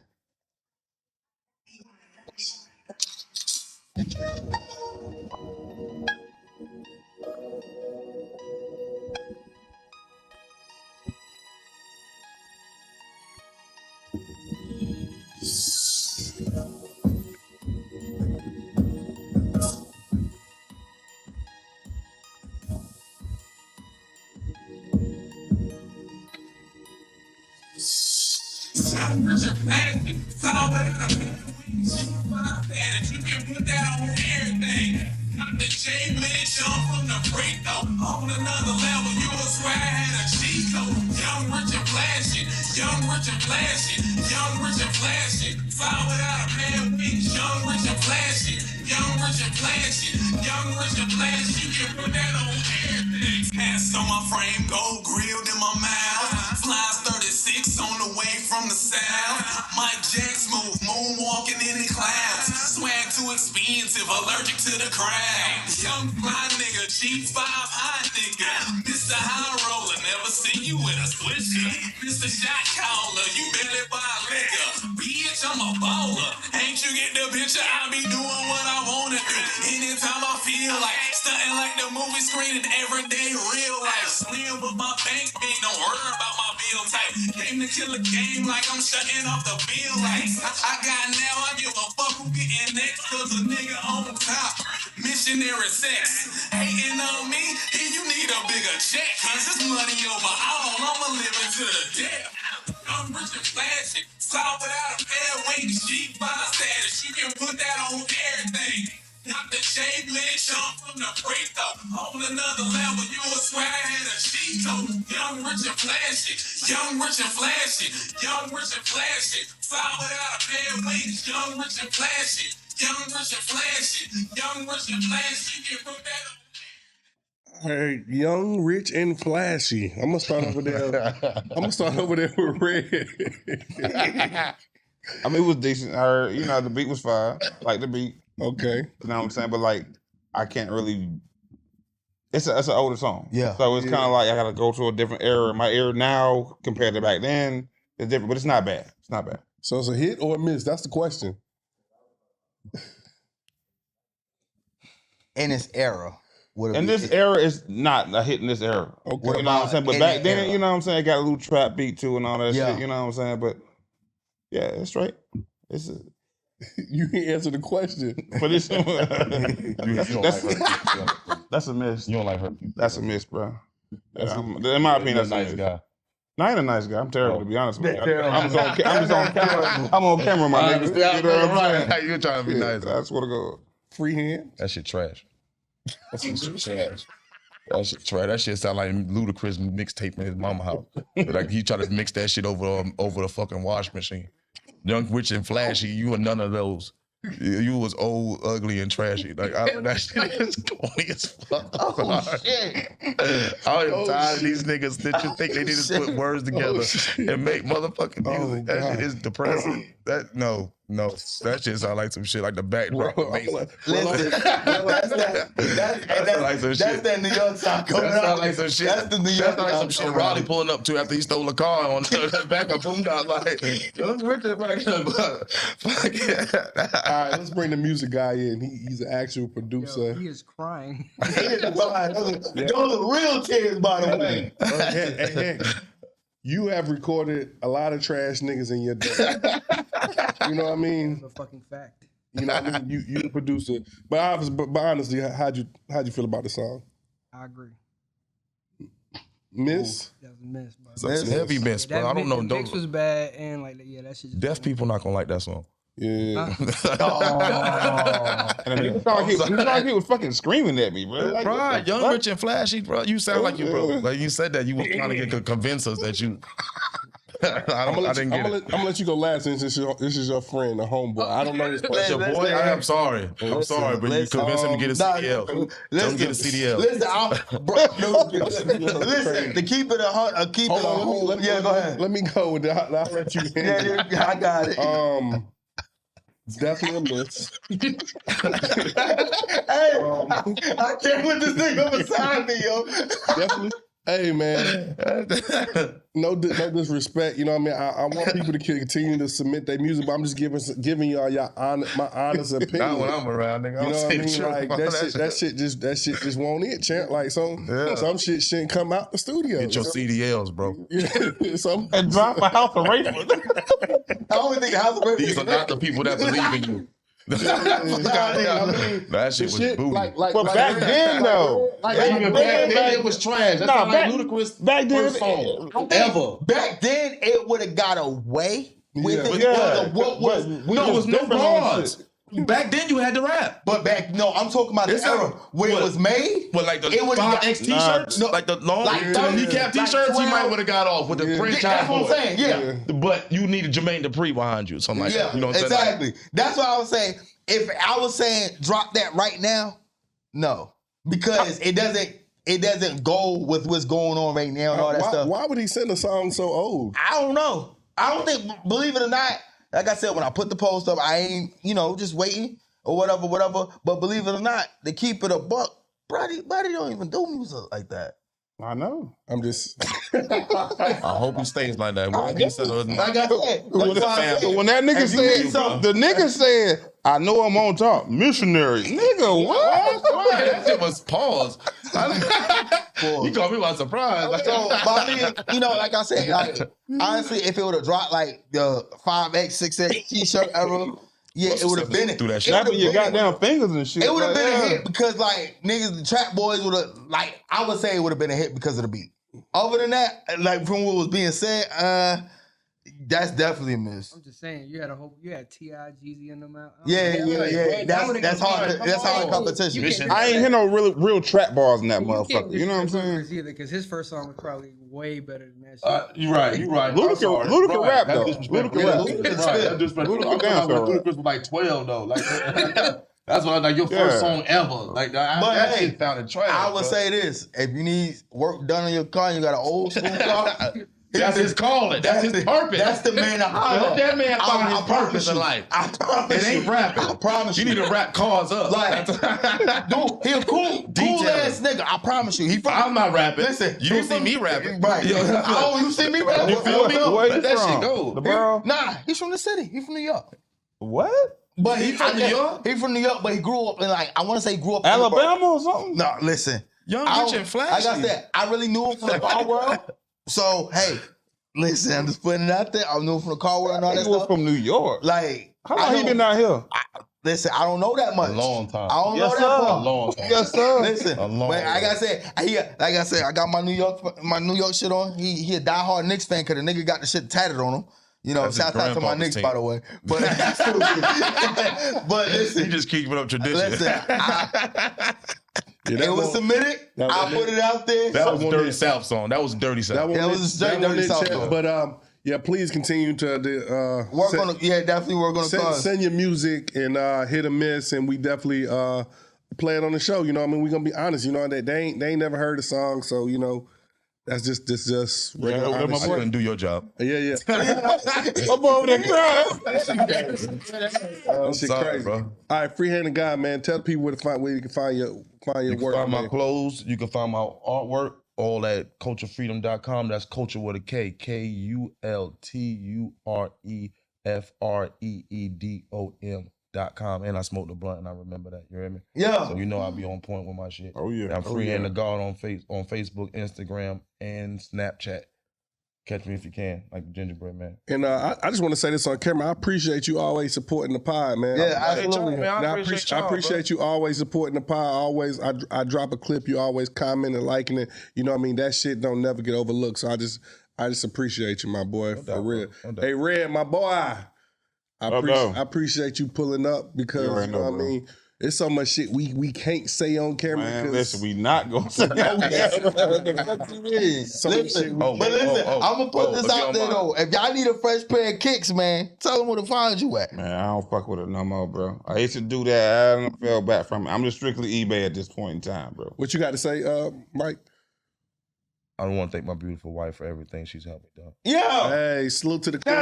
G: You can put that on everything. Not the J man jump from the free throw. On another level, you would swear I had a cheat code. Young, rich, and flashy. Young, rich, and flashy. Young, rich, and flashy. Fly without a pair of wings. Young, rich, and flashy. Young, rich, and flashy. Young, rich, and flashy. You can put that on everything. Pants on my frame, gold grilled in my mouth. Flies 36 on the way from the south. Mike Jack smooth, moonwalking in the clouds. Swag too expensive, allergic to the crowd. Young fly nigga, G5 high nigga. Mr. High Roller, never see you with a swisher. Mr. Shot Caller, you barely buy liquor. Bitch, I'm a baller. Ain't you get the picture? I be doing what I wanna do. Anytime I feel like stunting like the movie screen in everyday real life. Slim with my bank big, don't worry about my bill type. Came to kill a game like I'm shutting off the bill lights. I got now, I give a fuck who getting next, cause a nigga on top. Missionary sex. Hating on me, and you need a bigger check. Cause this money over all, I'ma live it to the death. I'm rich and flashy, fly without a pair of wings, G5 status. You can put that on everything. Not the shade leg jump from the free throw. On another level, you would swear I had a cheat code. Young, rich, and flashy. Young, rich, and flashy. Young, rich, and flashy. Fly without a pair of wings. Young, rich, and flashy. Young, rich, and flashy. Young, rich, and flashy. You can put that on.
A: All right, young, rich, and flashy. I'm gonna start over there. With Red.
C: I mean, it was decent. The beat was fire. Like the beat.
A: Okay.
C: You know what I'm saying? But like, I can't really. It's an older song.
B: Yeah.
C: So it's kind of like I gotta go to a different era. My era now compared to back then is different, but it's not bad. It's not bad.
A: So it's a hit or a miss? That's the question.
B: In this era.
C: And this era is not a hit in this era.
A: Okay.
C: You know what I'm saying? But
B: In
C: back
B: that
C: then,
B: era?
C: you know what I'm saying? It got a little trap beat too and all that
B: Yeah.
C: shit. You know what I'm saying? But yeah, it's straight.
A: You didn't answer the question.
C: For this one.
E: That's
C: a miss.
E: You don't like her.
C: That's a miss, bro. In my opinion, that's
E: a nice guy.
C: No, I ain't a nice guy. I'm terrible, to be honest with you. I'm just on camera. I'm on camera, my nigga. You know what I'm saying?
E: You're trying to be nice.
C: I swear to God.
A: Free hand.
E: That shit trash. That shit trash. That shit trash. That shit sound like Ludacris mixtape in his mama house. Like he tried to mix that shit over the fucking wash machine. Young, rich, and flashy. You were none of those. You was old, ugly, and trashy. Like that shit is corny as fuck.
B: Oh shit!
E: I'm tired of these niggas that you think they need to put words together and make motherfucking music. That shit is depressing. No. That shit sound like some shit like the backdrop.
B: Listen, that's that New York side coming
E: That
B: out.
E: sound like some shit.
B: That's the New York
E: That's like some
B: side
E: shit Roddy pulling up to after he stole a car on the back of Boondock. Like, let's Richard back
A: All right, let's bring the music guy in. He's an actual producer.
D: Yo, he is crying.
B: Those are real tears, by the way.
A: Hey, you have recorded a lot of trash niggas in your day. You know what I mean?
D: That's a fucking fact.
A: You know what I mean? You the producer. But honestly, how'd you feel about the song?
D: I agree.
A: Miss?
D: That was a miss, bro.
E: It's a heavy miss, bro. I don't know.
D: The mix was bad, and like, yeah, that shit.
E: Deaf people not gonna like that song.
A: Yeah.
C: And he sounded like he was fucking screaming at me, bro. Like,
E: Right, young, rich, and flashy, bro. You sound like you, bro. Like you said that you was trying to convince us that you.
A: I'm gonna let you go last since this is your friend, a homeboy. I don't know this person.
E: Your boy, I'm sorry. I'm sorry, but you convinced him to get a CDL. Tell him to get a CDL.
B: Listen, to keep it
A: Hold on,
B: go ahead.
A: Let me go with that. I'll let you handle it.
B: I got it.
A: Definitely a miss.
B: Hey, I can't with this nigga beside me, yo.
A: Definitely. Hey, man. No disrespect. You know what I mean? I want people to continue to submit their music, but I'm just giving y'all my honest opinion.
E: Not when I'm around, nigga.
A: You know what I mean? Like that shit just won't it, champ. Like some shit shouldn't come out the studio.
E: Get your CDLs, bro.
C: And drop a house of rape.
B: I don't think the house of
E: These are not the people that believe in you. That shit was booty.
C: But back then, though.
E: Back then, it was trash. That's not like Ludacris
C: back then,
E: first song.
B: ever. Back then, it would have got away with it.
C: Yeah.
B: What was
E: No, it was no bars. Back then, you had to rap.
B: But I'm talking about the era when it was made.
E: What, like the
B: it
E: 5X t-shirts?
B: No,
E: like the long
B: like
E: kneecap t-shirts?
B: like
E: you might would have got off with the franchise.
B: That's what I'm saying, yeah.
E: But you needed Jermaine Dupri behind you, something like that. You know what I'm saying?
B: Exactly. That's what I was saying. If I was saying drop that right now, no. Because it doesn't go with what's going on right now and all that stuff.
A: Why would he send a song so old?
B: I don't know. I don't think, believe it or not, like I said, when I put the post up, I ain't, just waiting or whatever. But believe it or not, to keep it a buck, buddy don't even do music like that.
C: I know.
A: I'm just.
E: I hope he stays like that.
B: Like I said,
C: When that nigga said, the nigga said, I know I'm on top. Missionary. Nigga, what?
E: That shit was pause. You caught me by surprise.
B: So, but I mean, like I said, honestly, if it would have dropped like the 5X, 6X t-shirt era, yeah, it would have been it.
E: Through that shit.
C: Snapping your goddamn fingers and shit.
B: It would have
C: like,
B: been a hit because, like, niggas, the trap boys would have, like, I would say it would have been a hit because of the beat. Other than that, like, from what was being said, that's definitely a miss.
D: I'm just saying, you had T.I., Jeezy in them out.
B: Yeah. That's hard competition.
C: I ain't hear no real trap bars in that motherfucker. You know what I'm saying?
D: Because his first song was probably way better than that shit.
E: You're right.
C: Ludacris rap, though.
E: Ludacris was like 12, though. Like, that's why, like, your first song ever. Like, that shit sounded trash.
B: I would say this. If you need work done on your car and you got an old school car,
E: that's his calling. That's his purpose.
B: That's the man to holler.
E: That man found his purpose in life.
B: I promise
E: it ain't rapping.
B: I promise
E: you. You need to rap cars up.
B: Like, dude, he a cool ass nigga. I promise you.
E: I'm not rapping.
B: Listen,
E: you don't see me rapping.
B: Right. Oh, you see me rapping?
E: You feel me?
C: Where he
E: that
C: from?
E: shit go.
C: The borough?
B: Nah, he's from the city. He's from New York.
C: What?
B: But
E: he from New York?
B: He from New York, but he grew up in, like, I want to say grew up
C: Alabama or something?
B: No, listen.
E: Young, rich, and flashy.
B: Like I said, I really knew him from the bar world. So, hey, Listen, I'm just putting it out there. I knew from the car world and all that
C: He was
B: stuff.
C: from New York.
B: Like,
C: How long he been out here?
B: Listen, I don't know that much.
E: A long time.
B: I don't know that
C: sir.
B: much.
E: A long time.
C: Yes, sir.
B: Listen,
E: A long
B: but like I
E: time.
B: said, I got my New York shit on. He a diehard Knicks fan because the nigga got the shit tatted on him. You know,
E: That's his
B: shout out to my
E: grandpa's
B: Knicks,
E: team.
B: by the way. But, but
E: He
B: listen,
E: just keeping up tradition.
B: it was submitted. I put it out there.
E: That was Dirty South song. That was Dirty South.
B: That was a straight Dirty South song.
A: But yeah, please continue to
B: definitely work on the cause.
A: send your music and hit or miss, and we definitely play it on the show. You know, what I mean, we're gonna be honest. You know that they ain't never heard the song, so you know. That's just regular
C: Yeah,
A: honest
E: I
A: shit.
E: couldn't do your job.
A: Yeah.
C: I'm over there crying.
A: That shit
E: Sorry,
A: crazy.
E: bro.
A: All right, Freehanded Guy, man. Tell people where you can find your
E: You can
A: work.
E: find my
A: man.
E: clothes. You can find my artwork. All at culturefreedom.com. That's culture with a K. KULTUREFREEDOM.com. And I smoke the blunt and I remember that. You hear me?
B: Yeah.
E: So you know I'll be on point with my shit.
C: Oh, yeah.
E: And I'm Freehanded God on Facebook, Instagram, and Snapchat. Catch me if you can, like the Gingerbread Man.
A: And I just want to say this on camera. I appreciate you always supporting the pod, man.
B: Yeah,
E: absolutely.
B: absolutely.
E: Man,
A: I appreciate you always supporting the pod. Always, I drop a clip, you always comment and liking it. You know what I mean? That shit don't never get overlooked. So I just appreciate you, my boy, for real. Hey, Red, my boy, I appreciate you pulling up because you know what I mean. There's so much shit we can't say on camera.
C: Man,
A: because
C: listen, we not gonna say that. What you mean?
A: so much shit.
B: I'm gonna put this out there though. If y'all need a fresh pair of kicks, man, tell them where to find you at.
C: Man, I don't fuck with it no more, bro. I used to do that. I don't fell back from it. I'm just strictly eBay at this point in time, bro.
A: What you got to say, Mike?
E: I want to thank my beautiful wife for everything she's helped me do.
B: Yeah.
A: Hey, salute to the queen.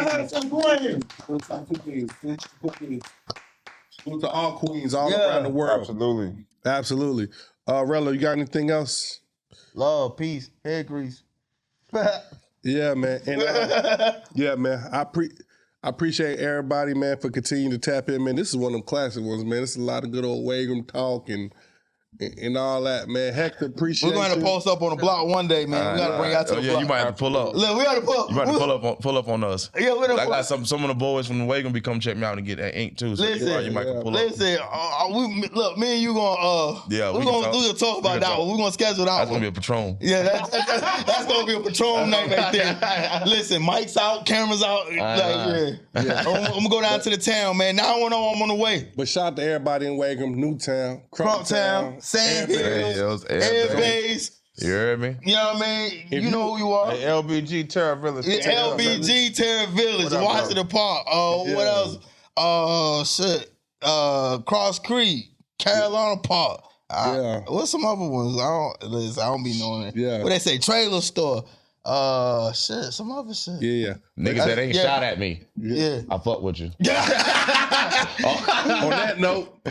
A: Salute to all queens all around the world. Absolutely. Rello, you got anything else?
B: Love, peace, head grease.
A: Yeah, man. And yeah, man. I appreciate everybody, man, for continuing to tap in, man. This is one of them classic ones, man. This is a lot of good old Wagram talk and all that, man. Hector, appreciate
B: We're going to post up on the block one day, man. We got to bring out to the block.
E: Yeah, you might have to pull up.
B: Look, we got to pull up.
E: You might have to pull up on us.
B: Yeah, we're
E: I got some of the boys from the Wagram be come check me out and get that ink too. So you might pull up.
B: Listen, look, me and you gonna we're gonna talk about that one. We're gonna schedule that one.
E: That's gonna be a Patron.
B: Yeah, that's gonna be a Patron night right there. Listen, mic's out, cameras out. I'm gonna go down to the town, man. 910, I'm on the way.
A: But shout out to everybody in Wagram, Newtown,
B: Crumptown, Sand Hills, Air Base.
E: You heard me?
B: You know what I mean? You know who you are.
C: Hey, LBG Terra Village.
B: LBG Terra Village, Washington Park. What else? Cross Creek, Carolina Park. What's some other ones? I don't be knowing it.
A: Yeah.
B: What they say? Trailer store. Some other shit.
A: Yeah.
E: Niggas that ain't shot at me.
B: Yeah.
E: I fuck with you.
A: On that note,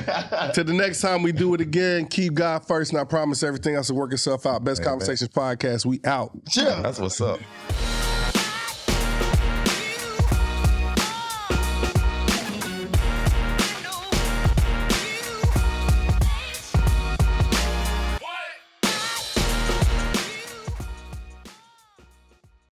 A: till the next time we do it again, keep God first, and I promise everything else will work itself out. Best Conversations Podcast, we out.
B: Sure.
E: That's what's up.